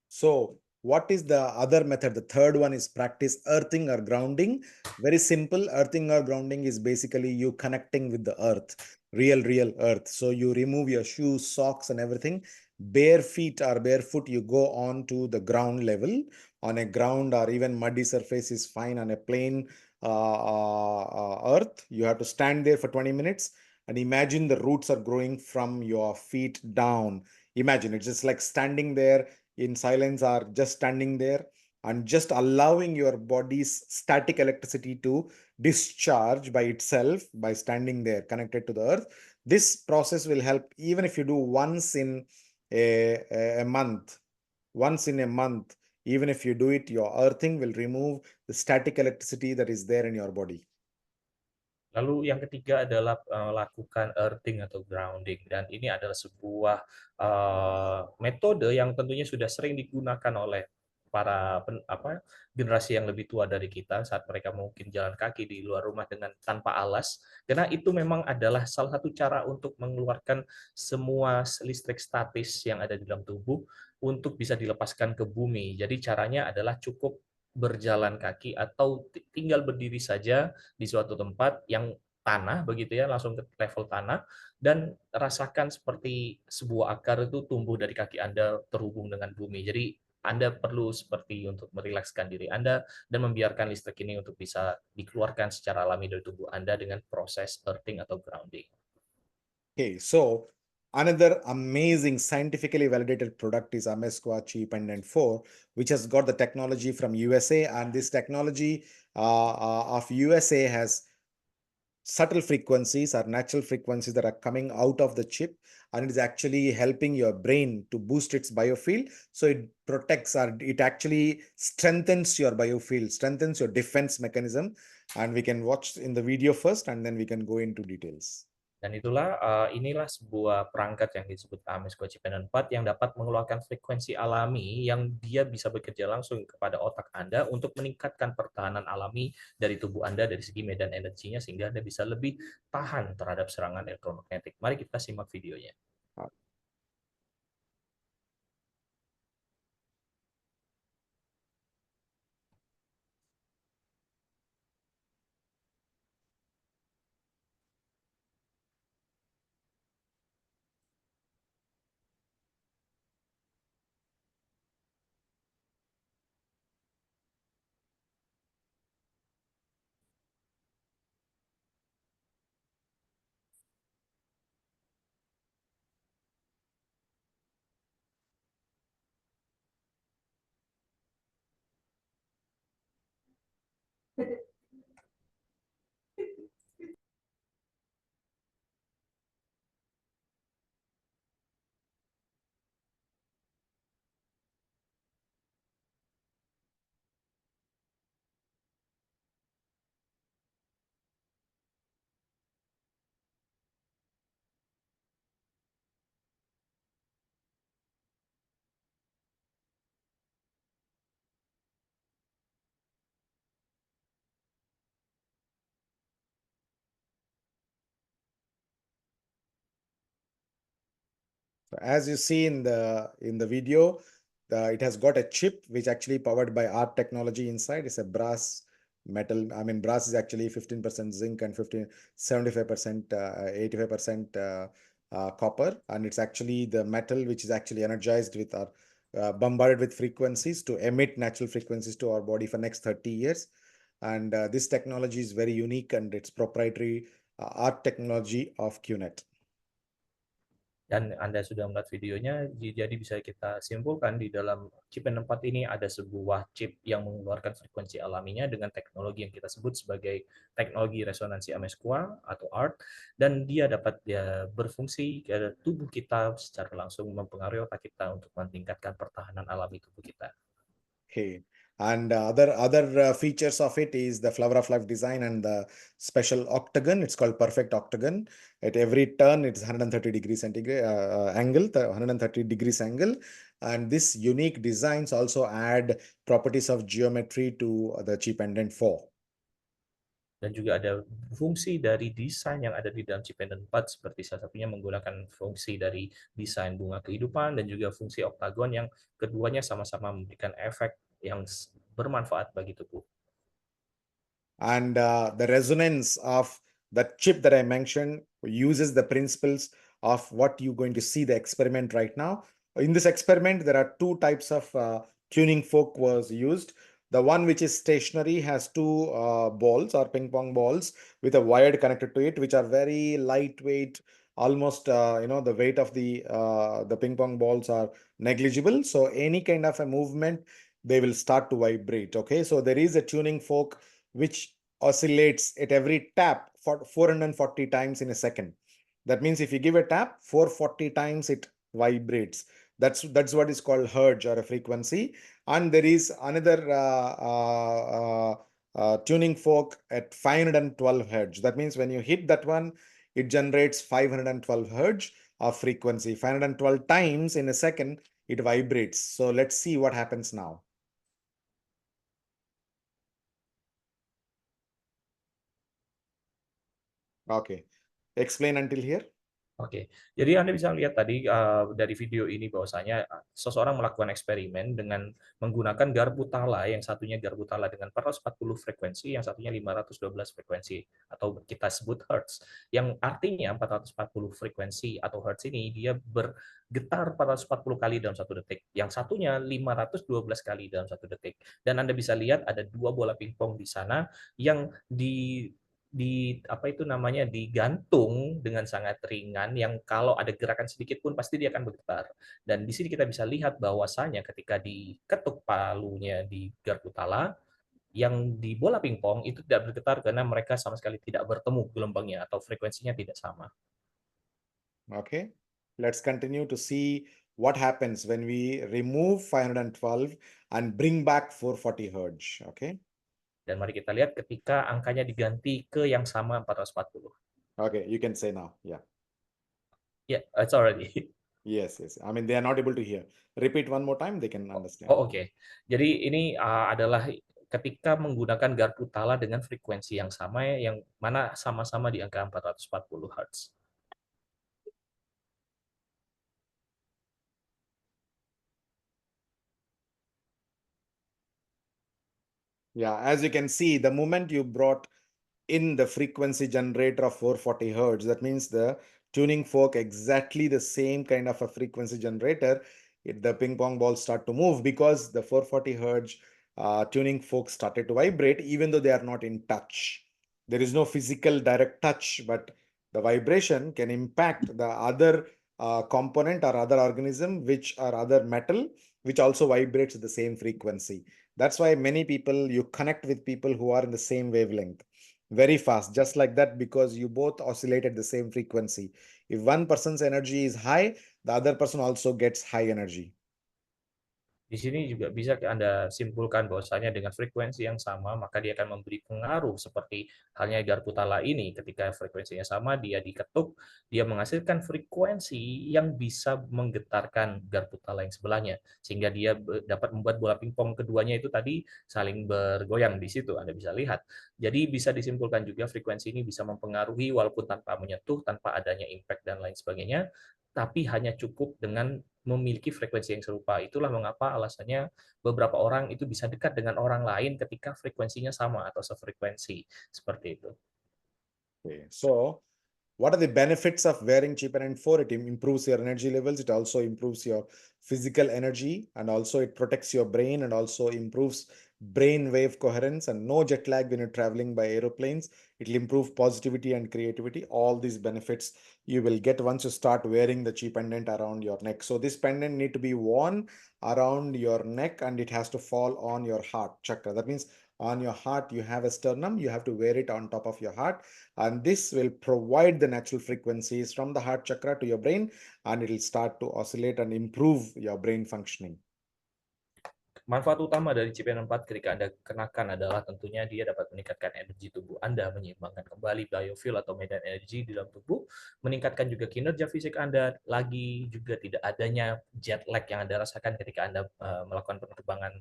So what is the other method? The third one is practice earthing or grounding. Very simple. Earthing or grounding is basically you connecting with the earth, real earth. So you remove your shoes, socks, and everything. Bare feet or barefoot, you go on to the ground level. On a ground or even muddy surface is fine. On a plain earth, you have to stand there for 20 minutes and imagine the roots are growing from your feet down. Imagine it's just like standing there in silence, or just standing there and just allowing your body's static electricity to discharge by itself by standing there connected to the earth. This process will help even if you do once in a month. Once in a month, even if you do it, your earthing will remove the static electricity that is there in your body. Lalu yang ketiga adalah lakukan earthing atau grounding, dan ini adalah sebuah metode yang tentunya sudah sering digunakan oleh para generasi yang lebih tua dari kita saat mereka mungkin jalan kaki di luar rumah dengan tanpa alas, karena itu memang adalah salah satu cara untuk mengeluarkan semua listrik statis yang ada di dalam tubuh untuk bisa dilepaskan ke bumi. Jadi caranya adalah cukup berjalan kaki atau tinggal berdiri saja di suatu tempat yang tanah begitu ya, langsung ke level tanah, dan rasakan seperti sebuah akar itu tumbuh dari kaki Anda terhubung dengan bumi. Jadi Anda perlu seperti untuk merilekskan diri Anda dan membiarkan listrik ini untuk bisa dikeluarkan secara alami dari tubuh Anda dengan proses earthing atau grounding. Okay, so another amazing scientifically validated product is Amesqua Chi Pendant 4, which has got the technology from USA, and this technology of USA has subtle frequencies or natural frequencies that are coming out of the chip, and it is actually helping your brain to boost its biofield. So it protects, or it actually strengthens your biofield, strengthens your defense mechanism. And we can watch in the video first, and then we can go into details. Dan inilah sebuah perangkat yang disebut Ames Coachipendant 4 yang dapat mengeluarkan frekuensi alami yang dia bisa bekerja langsung kepada otak Anda untuk meningkatkan pertahanan alami dari tubuh Anda dari segi medan energinya, sehingga Anda bisa lebih tahan terhadap serangan elektromagnetik. Mari kita simak videonya. So as you see in the video, it has got a chip which actually powered by ART technology inside. It's a brass metal. I mean, brass is actually 15% zinc and 75%, 85% copper, and it's actually the metal which is actually energized with our bombarded with frequencies to emit natural frequencies to our body for next 30 years. And this technology is very unique and it's proprietary ART technology of QNet. Dan Anda sudah melihat videonya, jadi bisa kita simpulkan di dalam chip N4 ini ada sebuah chip yang mengeluarkan frekuensi alaminya dengan teknologi yang kita sebut sebagai teknologi resonansi Amescoa atau ART, dan dia dapat berfungsi ke tubuh kita secara langsung mempengaruhi otak kita untuk meningkatkan pertahanan alami tubuh kita. Okay. And other features of it is the flower of life design and the special octagon. It's called perfect octagon. At every turn, it's 130 degrees centigrade angle, 130 degrees angle. And this unique designs also add properties of geometry to the chip pendant 4. Dan juga ada fungsi dari desain yang ada di dalam chip pendant 4, seperti salah satunya menggunakan fungsi dari desain bunga kehidupan dan juga fungsi oktagon yang keduanya sama-sama memberikan efek yang bermanfaat bagi tubuh. And the resonance of that chip that I mentioned uses the principles of what you're going to see the experiment right now. In this experiment, there are two types of tuning fork was used. The one which is stationary has two balls or ping pong balls with a wire connected to it, which are very lightweight. Almost, the weight of the ping pong balls are negligible. So any kind of a movement, they will start to vibrate. Okay, so there is a tuning fork which oscillates at every tap for 440 times in a second. That means if you give a tap, 440 times it vibrates. That's what is called hertz or a frequency. And there is another tuning fork at 512 hertz. That means when you hit that one, it generates 512 hertz of frequency. 512 times in a second, it vibrates. So let's see what happens now. Okay. Explain until here. Oke, jadi Anda bisa lihat tadi dari video ini bahwasanya seseorang melakukan eksperimen dengan menggunakan garpu tala, yang satunya garpu tala dengan 440 frekuensi, yang satunya 512 frekuensi, atau kita sebut hertz, yang artinya 440 frekuensi atau hertz ini dia bergetar 440 kali dalam satu detik, yang satunya 512 kali dalam satu detik. Dan Anda bisa lihat ada dua bola pingpong di sana yang digantung dengan sangat ringan, yang kalau ada gerakan sedikit pun pasti dia akan bergetar. Dan di sini kita bisa lihat bahwasanya ketika diketuk palunya di garpu tala, yang di bola pingpong itu tidak bergetar karena mereka sama sekali tidak bertemu gelombangnya atau frekuensinya tidak sama. Okay, let's continue to see what happens when we remove 512 and bring back 440 hertz. Okay. Dan mari kita lihat ketika angkanya diganti ke yang sama 440. Okay, you can say now. Yeah. Yeah, it's already. Yes. I mean, they are not able to hear. Repeat one more time, they can understand. Oke. Jadi ini adalah ketika menggunakan garpu tala dengan frekuensi yang sama, yang mana sama-sama di angka 440 Hz. Yeah, as you can see, the moment you brought in the frequency generator of 440 hertz, that means the tuning fork exactly the same kind of a frequency generator, the ping pong balls start to move because the 440 hertz tuning fork started to vibrate even though they are not in touch. There is no physical direct touch, but the vibration can impact the other component or other organism which or other metal which also vibrates at the same frequency. That's why many people, you connect with people who are in the same wavelength very fast, just like that, because you both oscillate at the same frequency. If one person's energy is high, the other person also gets high energy. Di sini juga bisa Anda simpulkan bahwasanya dengan frekuensi yang sama, maka dia akan memberi pengaruh seperti halnya garpu tala ini. Ketika frekuensinya sama, dia diketuk, dia menghasilkan frekuensi yang bisa menggetarkan garpu tala yang sebelahnya. Sehingga dia dapat membuat bola pingpong keduanya itu tadi saling bergoyang di situ, Anda bisa lihat. Jadi bisa disimpulkan juga frekuensi ini bisa mempengaruhi walaupun tanpa menyentuh, tanpa adanya impact dan lain sebagainya, tapi hanya cukup dengan memiliki frekuensi yang serupa. Itulah mengapa alasannya beberapa orang itu bisa dekat dengan orang lain ketika frekuensinya sama atau sefrekuensi. Seperti itu. Okay. So, what are the benefits of wearing Chip NN4? It improves your energy levels. It also improves your physical energy, and also it protects your brain and also improves brain wave coherence and no jet lag when you're traveling by aeroplanes. It will improve positivity and creativity. All these benefits you will get once you start wearing the Chi pendant around your neck. So this pendant need to be worn around your neck and it has to fall on your heart chakra. That means on your heart, you have a sternum, you have to wear it on top of your heart, and this will provide the natural frequencies from the heart chakra to your brain, and it will start to oscillate and improve your brain functioning. Manfaat utama dari CPN4 ketika Anda kenakan adalah tentunya dia dapat meningkatkan energi tubuh Anda, menyeimbangkan kembali biofuel atau medan energi di dalam tubuh, meningkatkan juga kinerja fisik Anda, lagi juga tidak adanya jet lag yang Anda rasakan ketika Anda melakukan penerbangan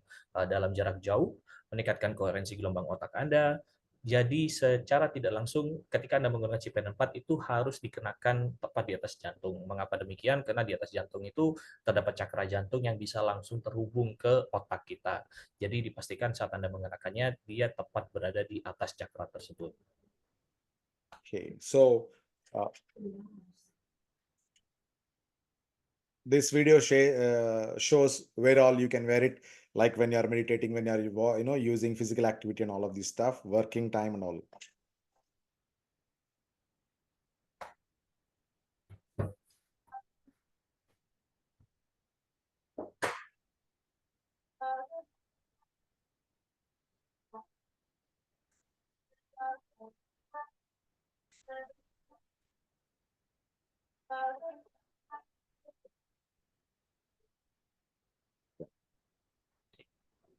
dalam jarak jauh, meningkatkan koherensi gelombang otak Anda. Jadi secara tidak langsung ketika Anda menggunakan CPN4 itu harus dikenakan tepat di atas jantung. Mengapa demikian? Karena di atas jantung itu terdapat cakra jantung yang bisa langsung terhubung ke otak kita. Jadi dipastikan saat Anda mengenakannya, dia tepat berada di atas cakra tersebut. Okay, so this video shows where all you can wear it, like when you are meditating, when you are using physical activity and all of this stuff, working time and all.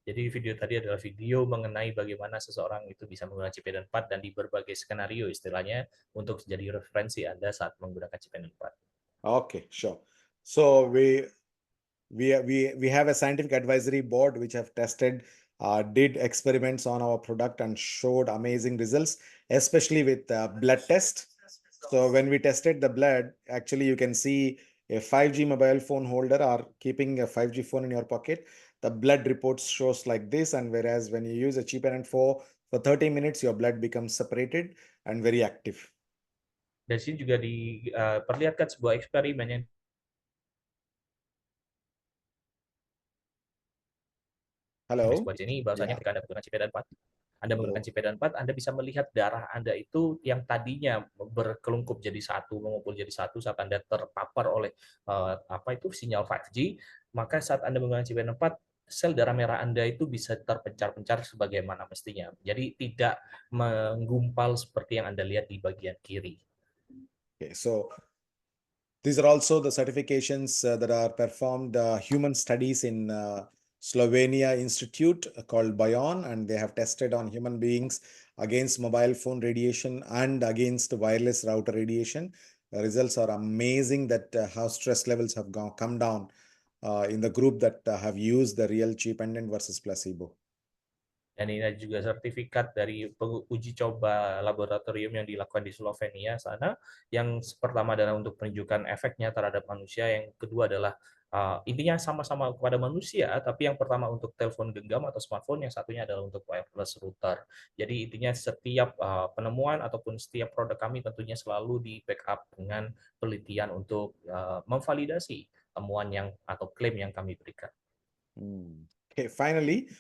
Jadi video tadi adalah video mengenai bagaimana seseorang itu bisa menggunakan CPN4 dan di berbagai skenario istilahnya untuk jadi referensi Anda saat menggunakan CPN4. Okay, sure. So we have a scientific advisory board which have tested, did experiments on our product and showed amazing results, especially with blood test. So when we tested the blood, actually you can see a 5G mobile phone holder or keeping a 5G phone in your pocket, the blood reports shows like this. And whereas when you use a Chi NN4 for 30 minutes, your blood becomes separated and very active. Dan sini juga diperlihatkan sebuah eksperimen yang Hello? ini bahwasanya Yeah. ketika Anda menggunakan CPN4, Anda menggunakan Hello. CPN4, Anda bisa melihat darah Anda itu yang tadinya berkelungkup jadi satu, mengumpul jadi satu saat Anda terpapar oleh sinyal 5G, maka saat Anda menggunakan CPN4, sel darah merah Anda itu bisa terpencar-pencar sebagaimana mestinya. Jadi tidak menggumpal seperti yang Anda lihat di bagian kiri. Okay, so these are also the certifications that are performed, human studies in Slovenia Institute called Bion, and they have tested on human beings against mobile phone radiation and against wireless router radiation. The results are amazing that how stress levels have come down in the group that have used the real Chi pendant versus placebo. Dan ini juga sertifikat dari uji coba laboratorium yang dilakukan di Slovenia sana. Yang pertama adalah untuk menunjukkan efeknya terhadap manusia. Yang kedua adalah intinya sama-sama kepada manusia, tapi yang pertama untuk telepon genggam atau smartphone, yang satunya adalah untuk wireless router. Jadi intinya setiap penemuan ataupun setiap produk kami tentunya selalu di backup dengan penelitian untuk memvalidasi temuan yang atau klaim yang kami berikan. Okay, finally,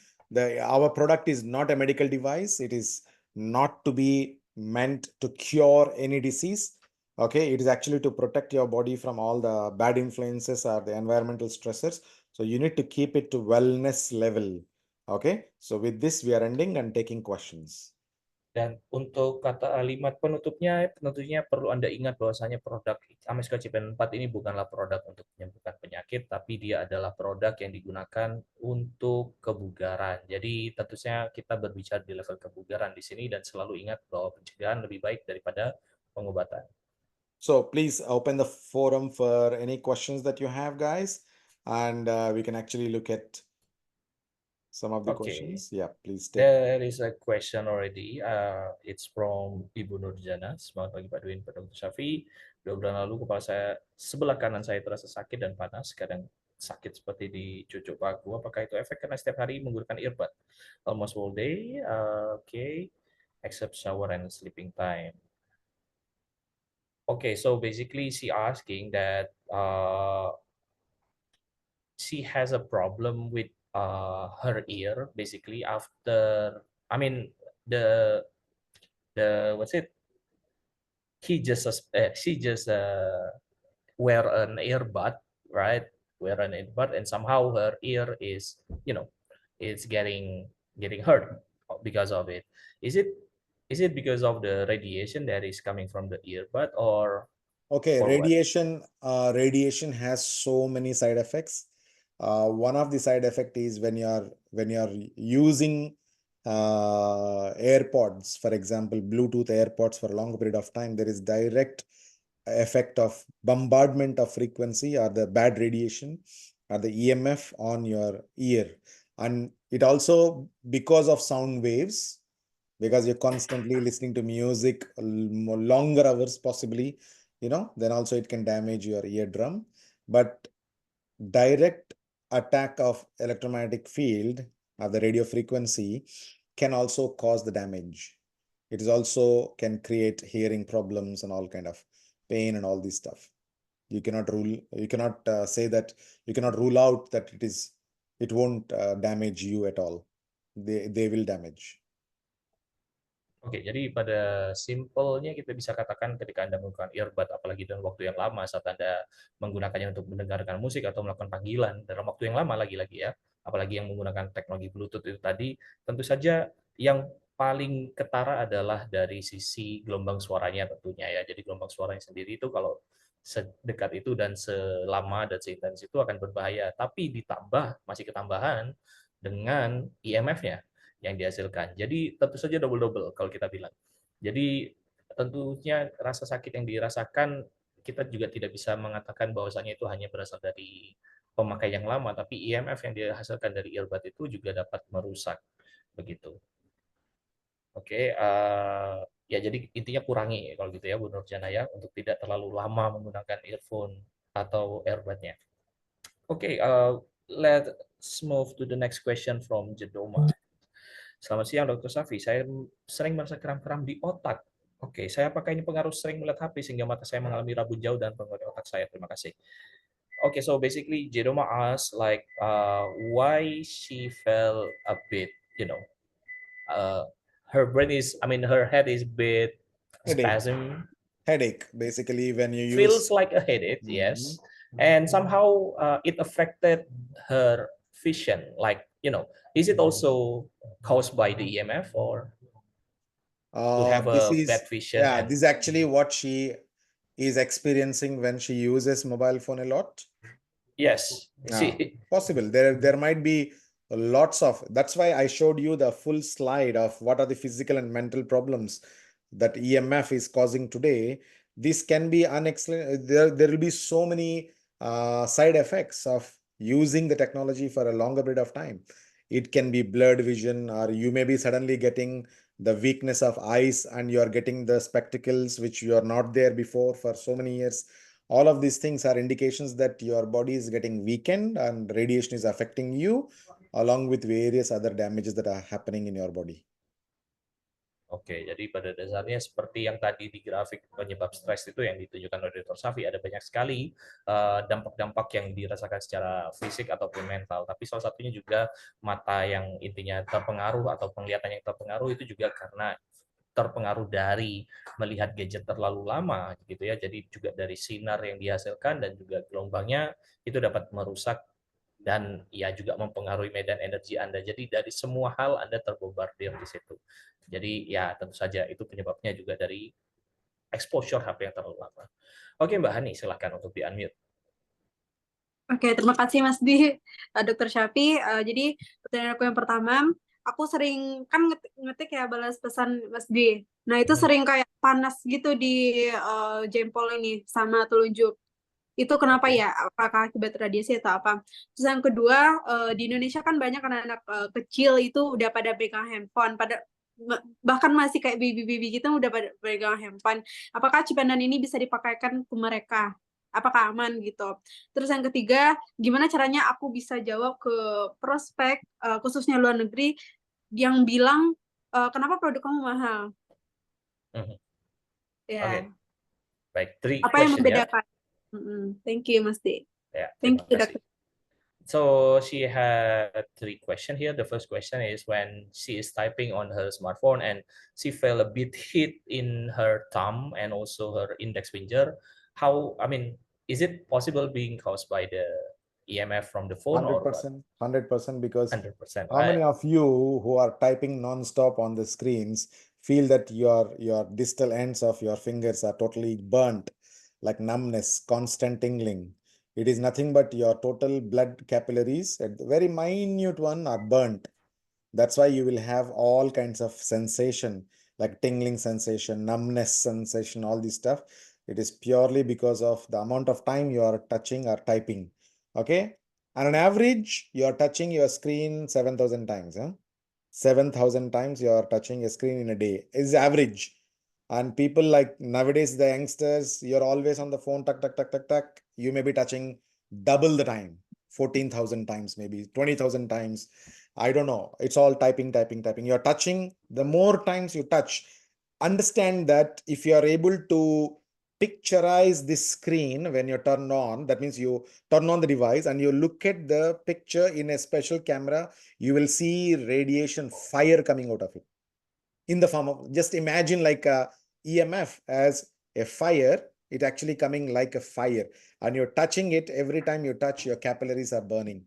our product is not a medical device. It is not to be meant to cure any disease. Okay, it is actually to protect your body from all the bad influences or the environmental stressors. So you need to keep it to wellness level. Okay, so with this we are ending and taking questions. Dan untuk kalimat penutupnya, tentunya perlu Anda ingat bahwasanya produk Amesco CPN4 ini bukanlah produk untuk menyembuhkan penyakit, tapi dia adalah produk yang digunakan untuk kebugaran. Jadi tentunya kita berbicara di level kebugaran di sini dan selalu ingat bahwa pencegahan lebih baik daripada pengobatan. So please open the forum for any questions that you have, guys, and we can actually look at some of the Oke, questions. Yeah, please take. there is a question already. It's from Ibu Nurjana. Selamat pagi Pak Dwin, Pak Dr. Syafi. 2 bulan lalu kepala saya sebelah kanan saya terasa sakit dan panas, kadang sakit seperti di cucuk paku. Apakah itu efek karena setiap hari menggunakan earbud? Almost all day, okay, except shower and sleeping time. Okay, so basically she asking that she has a problem with her ear basically after, I mean, the what's it, she just wear an earbud, right, wear an earbud, and somehow her ear is, it's getting hurt because of it. Is it because of the radiation that is coming from the earbud, Okay, or what? radiation has so many side effects. One of the side effect is when you're using AirPods, for example, Bluetooth AirPods for a long period of time, there is direct effect of bombardment of frequency or the bad radiation or the EMF on your ear. And it also because of sound waves, because you're constantly listening to music longer hours possibly, then also it can damage your eardrum. But direct attack of electromagnetic field of the radio frequency can also cause the damage. It is also can create hearing problems and all kind of pain and all this stuff. You cannot say that, you cannot rule out that it won't damage you at all. They will damage. Oke, jadi pada simpelnya kita bisa katakan ketika Anda menggunakan earbud, apalagi dalam waktu yang lama saat Anda menggunakannya untuk mendengarkan musik atau melakukan panggilan dalam waktu yang lama lagi-lagi ya, apalagi yang menggunakan teknologi Bluetooth itu tadi, tentu saja yang paling ketara adalah dari sisi gelombang suaranya tentunya ya. Jadi gelombang suaranya sendiri itu kalau sedekat itu dan selama dan seintens itu akan berbahaya. Tapi ditambah, masih ketambahan dengan IMF-nya yang dihasilkan. Jadi tentu saja double-double kalau kita bilang. Jadi tentunya rasa sakit yang dirasakan kita juga tidak bisa mengatakan bahwasanya itu hanya berasal dari pemakai yang lama, tapi IMF yang dihasilkan dari earbud itu juga dapat merusak begitu. Oke, ya jadi intinya kurangi kalau gitu ya Bu Nurjana ya untuk tidak terlalu lama menggunakan earphone atau earbudnya. Oke, let's move to the next question from Jedoma. Selamat siang, Dr. Safi. Saya sering merasa kram-kram di otak. Oke, saya apakah ini pengaruh sering melihat HP sehingga mata saya mengalami rabun jauh dan pengaruh di otak saya? Terima kasih. Okay, so basically, Jeroma asked like why she felt a bit, uh, her brain is, I mean, her head is a bit Headache. spasm, Headache, basically, when you feels use. like a headache, Mhm. yes, and somehow it affected her vision. Like, is it also caused by the EMF or to have This a is, bad vision yeah, and this is actually what she is experiencing when she uses mobile phone a lot. yes, Ah, see, possible. There might be lots of. That's why I showed you the full slide of what are the physical and mental problems that EMF is causing today. This can be unexplained. There will be so many side effects of using the technology for a longer period of time. It can be blurred vision, or you may be suddenly getting the weakness of eyes, and you are getting the spectacles which you are not there before for so many years. All of these things are indications that your body is getting weakened and radiation is affecting you, along with various other damages that are happening in your body. Oke, jadi pada dasarnya seperti yang tadi di grafik penyebab stres itu yang ditunjukkan oleh Dr. Safi, ada banyak sekali dampak-dampak yang dirasakan secara fisik ataupun mental. Tapi salah satunya juga mata yang intinya terpengaruh atau penglihatan yang terpengaruh itu juga karena terpengaruh dari melihat gadget terlalu lama gitu ya. Jadi juga dari sinar yang dihasilkan dan juga gelombangnya itu dapat merusak dan ya juga mempengaruhi medan energi Anda. Jadi dari semua hal Anda terbombardir di situ. Jadi ya tentu saja itu penyebabnya juga dari exposure HP yang terlalu lama. Oke Mbak Hani, silakan untuk di-unmute. Oke, terima kasih Mas Di, Dokter Syafi. Jadi pertanyaan aku yang pertama, aku sering kan ngetik ya balas pesan Mas Di. Nah itu sering kayak panas gitu di jempol ini sama telunjuk. Itu kenapa Oke. ya? Apakah akibat radiasi atau apa? Terus yang kedua, di Indonesia kan banyak anak-anak kecil itu udah pada pegang handphone, bahkan masih kayak baby-baby gitu udah pada pegang handphone. Apakah cipendan ini bisa dipakaikan ke mereka? Apakah aman gitu? Terus yang ketiga, gimana caranya aku bisa jawab ke prospek, khususnya luar negeri, yang bilang, kenapa produk kamu mahal? Mhm. Oke, Ya, baik. Three apa yang question ya. membedakan? Thank you, Mas D. Ya, Thank terima you, kasih. Dokter. So she had three questions here. The first question is when she is typing on her smartphone and she felt a bit hit in her thumb and also her index finger. How, I mean, is it possible being caused by the EMF from the phone or what? 100%, 100%, because 100%, how right? many of you who are typing non-stop on the screens feel that your distal ends of your fingers are totally burnt, like numbness, constant tingling? It is nothing but your total blood capillaries, at the very minute one, are burnt. That's why you will have all kinds of sensation, like tingling sensation, numbness sensation, all this stuff. It is purely because of the amount of time you are touching or typing. Okay. On an average, you are touching your screen 7,000 times. Huh? 7,000 times you are touching a screen in a day is average. And people like nowadays, the youngsters, you're always on the phone, tuck, tuck, tuck, tuck, tuck. You may be touching double the time, 14,000 times, maybe 20,000 times. I don't know. It's all typing, typing, typing. You're touching. The more times you touch, understand that if you are able to picturize this screen when you turn on, that means you turn on the device and you look at the picture in a special camera, you will see radiation fire coming out of it in the form of, just imagine like a EMF as a fire. It actually coming like a fire, and you're touching it. Every time you touch, your capillaries are burning.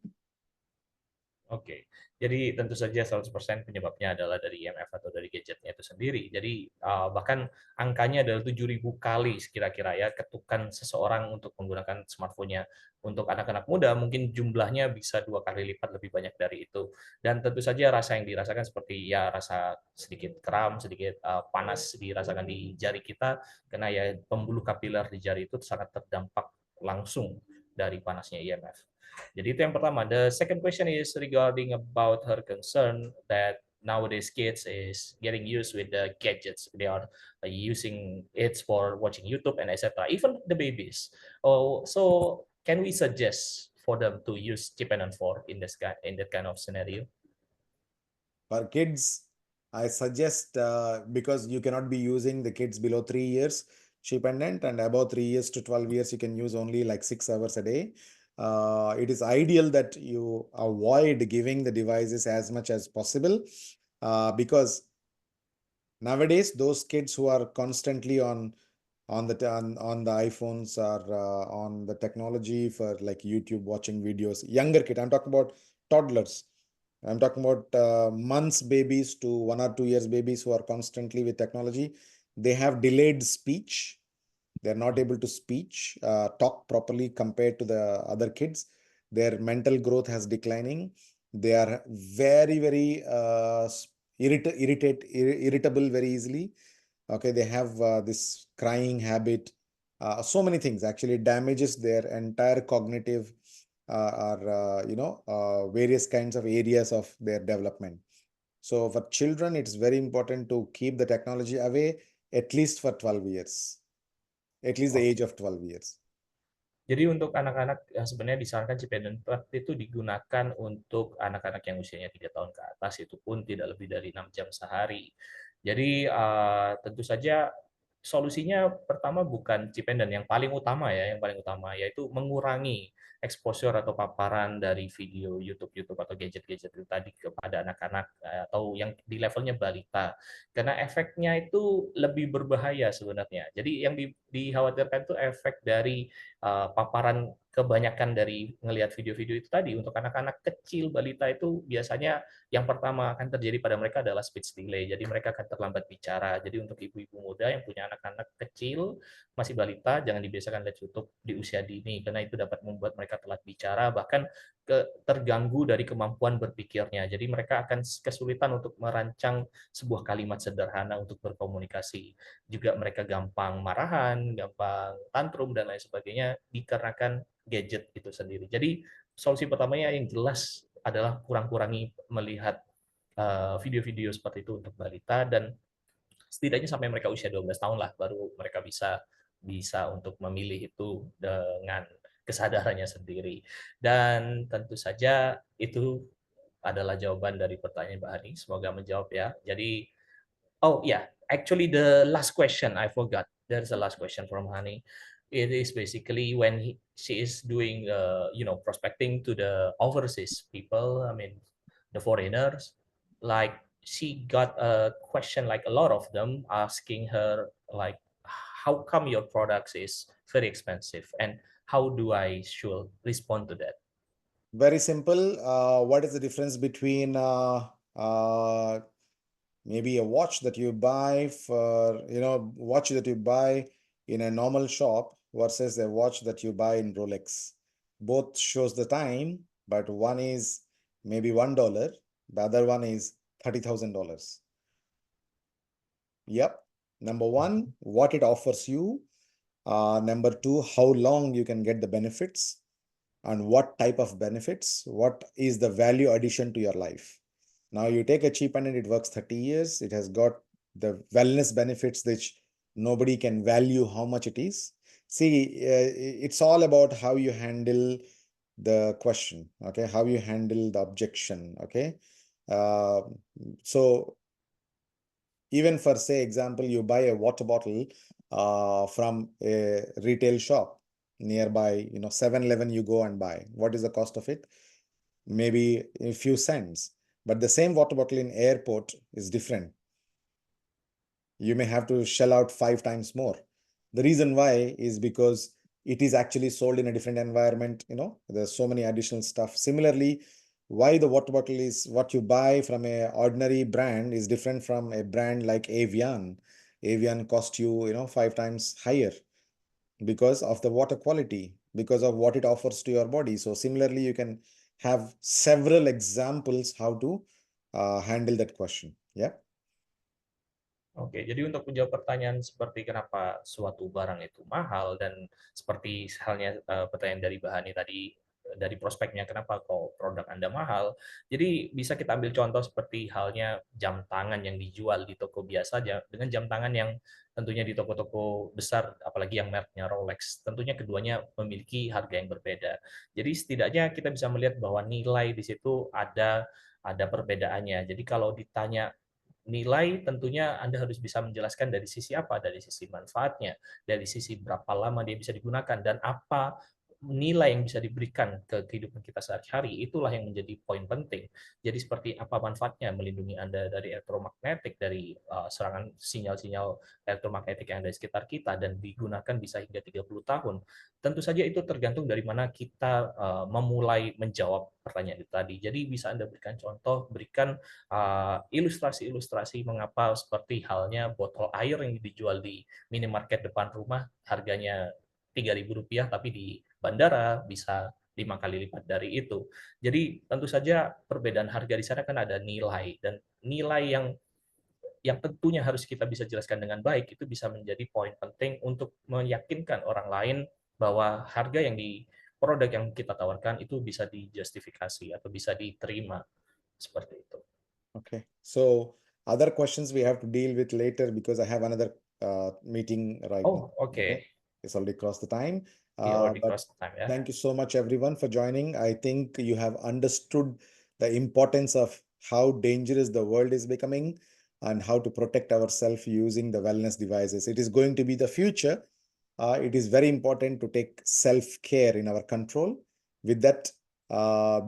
Oke, jadi tentu saja 100% penyebabnya adalah dari IMF atau dari gadgetnya itu sendiri. Jadi bahkan angkanya adalah 7.000 kali kira-kira ya ketukan seseorang untuk menggunakan smartphone-nya. Untuk anak-anak muda mungkin jumlahnya bisa 2 kali lipat lebih banyak dari itu. Dan tentu saja rasa yang dirasakan seperti ya rasa sedikit kram, sedikit panas dirasakan di jari kita, karena ya pembuluh kapiler di jari itu sangat terdampak langsung dari panasnya IMF. Jadi itu yang pertama. The second question is regarding about her concern that nowadays kids is getting used with the gadgets. They are using it for watching YouTube and etc. Even the babies. Oh, so can we suggest for them to use chip and 4 in that kind of scenario? For kids, I suggest, because you cannot be using the kids below 3 years chip pendant, and above 3 years to 12 years, you can use only like 6 hours a day. It is ideal that you avoid giving the devices as much as possible, because nowadays those kids who are constantly on the iPhones or on the technology for like YouTube watching videos, younger kid, I'm talking about toddlers. I'm talking about months babies to 1 or 2 years babies who are constantly with technology. They have delayed speech. They're not able to talk properly compared to the other kids. Their mental growth has declining. They are very, very irritable very easily. Okay, they have this crying habit. So many things actually damages their entire cognitive various kinds of areas of their development. So for children, it's very important to keep the technology away at least for 12 years, at least the age of 12 years. Jadi untuk anak-anak yang sebenarnya disarankan chip and implant itu digunakan untuk anak-anak yang usianya 3 tahun ke atas, itu pun tidak lebih dari 6 jam sehari. Jadi tentu saja solusinya pertama bukan chip and yang paling utama ya, yang paling utama yaitu mengurangi exposure atau paparan dari video YouTube atau gadget-gadget itu tadi kepada anak-anak atau yang di levelnya balita. Karena efeknya itu lebih berbahaya sebenarnya. Jadi dikhawatirkan itu efek dari paparan kebanyakan dari ngelihat video-video itu tadi. Untuk anak-anak kecil, balita itu biasanya yang pertama akan terjadi pada mereka adalah speech delay. Jadi mereka akan terlambat bicara. Jadi untuk ibu-ibu muda yang punya anak-anak kecil, masih balita, jangan dibiasakan lihat YouTube di usia dini, karena itu dapat membuat mereka telat bicara, bahkan terganggu dari kemampuan berpikirnya. Jadi mereka akan kesulitan untuk merancang sebuah kalimat sederhana untuk berkomunikasi. Juga mereka gampang marahan, gampang tantrum, dan lain sebagainya dikarenakan gadget itu sendiri. Jadi solusi pertamanya yang jelas adalah kurang-kurangi melihat video-video seperti itu untuk balita, dan setidaknya sampai mereka usia 12 tahun lah baru mereka bisa untuk memilih itu dengan kesadarannya sendiri. Dan tentu saja itu adalah jawaban dari pertanyaan Mbak Hani. Semoga menjawab ya. Jadi, oh yeah, actually the last question I forgot. There's the last question from Hani. It is basically when she is doing, prospecting to the overseas people. I mean, the foreigners. Like she got a question, like a lot of them asking her, like, how come your products is very expensive, and how do I should respond to that? Very simple. What is the difference between maybe a watch that you buy for, watch that you buy in a normal shop versus a watch that you buy in Rolex? Both shows the time, but one is maybe $1, the other one is $30,000. Yep. Number one, what it offers you. Number two, how long you can get the benefits, and what type of benefits, what is the value addition to your life. Now you take a cheap one and it works 30 years. It has got the wellness benefits which nobody can value how much it is. See, it's all about how you handle the question, okay? How you handle the objection, okay? So even for, say, example, you buy a water bottle from a retail shop nearby, 7-Eleven, you go and buy. What is the cost of it? Maybe a few cents. But the same water bottle in airport is different. You may have to shell out 5 times more. The reason why is because it is actually sold in a different environment. There's so many additional stuff. Similarly, why the water bottle is what you buy from a ordinary brand is different from a brand like Evian. Evian cost you, 5 times higher because of the water quality, because of what it offers to your body. So similarly, you can have several examples how to handle that question. Yeah. Oke, jadi untuk menjawab pertanyaan seperti kenapa suatu barang itu mahal, dan seperti halnya pertanyaan dari Bahani tadi, dari prospeknya kenapa kok produk Anda mahal, jadi bisa kita ambil contoh seperti halnya jam tangan yang dijual di toko biasa dengan jam tangan yang tentunya di toko-toko besar, apalagi yang mereknya Rolex. Tentunya keduanya memiliki harga yang berbeda. Jadi setidaknya kita bisa melihat bahwa nilai di situ ada perbedaannya. Jadi kalau ditanya nilai, tentunya Anda harus bisa menjelaskan dari sisi apa, dari sisi manfaatnya, dari sisi berapa lama dia bisa digunakan, dan apa nilai yang bisa diberikan ke kehidupan kita sehari-hari. Itulah yang menjadi poin penting. Jadi seperti apa manfaatnya melindungi Anda dari elektromagnetik, dari serangan sinyal-sinyal elektromagnetik yang ada di sekitar kita, dan digunakan bisa hingga 30 tahun. Tentu saja itu tergantung dari mana kita memulai menjawab pertanyaan itu tadi. Jadi bisa Anda berikan contoh, berikan ilustrasi-ilustrasi mengapa seperti halnya botol air yang dijual di minimarket depan rumah harganya Rp3.000, tapi di bandara bisa 5 kali lipat dari itu. Jadi tentu saja perbedaan harga di sana kan ada nilai, dan nilai yang tentunya harus kita bisa jelaskan dengan baik, itu bisa menjadi poin penting untuk meyakinkan orang lain bahwa harga yang di produk yang kita tawarkan itu bisa dijustifikasi atau bisa diterima, seperti itu. Okay, so other questions we have to deal with later because I have another meeting right now. Okay. It's already crossed the time. We already crossed the time, yeah. Thank you so much, everyone, for joining. I think you have understood the importance of how dangerous the world is becoming and how to protect ourselves using the wellness devices. It is going to be the future. It is very important to take self-care in our control. With that,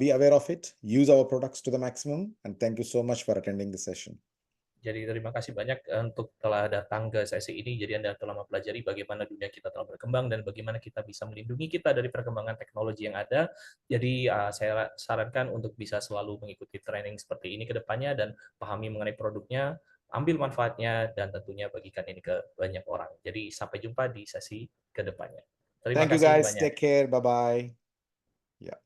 be aware of it, use our products to the maximum, and thank you so much for attending the session. Jadi terima kasih banyak untuk telah datang ke sesi ini. Jadi Anda telah mempelajari bagaimana dunia kita telah berkembang dan bagaimana kita bisa melindungi kita dari perkembangan teknologi yang ada. Jadi saya sarankan untuk bisa selalu mengikuti training seperti ini ke depannya dan pahami mengenai produknya, ambil manfaatnya, dan tentunya bagikan ini ke banyak orang. Jadi sampai jumpa di sesi ke depannya. Terima Thank you kasih guys. banyak. Take care. Bye-bye. Yeah.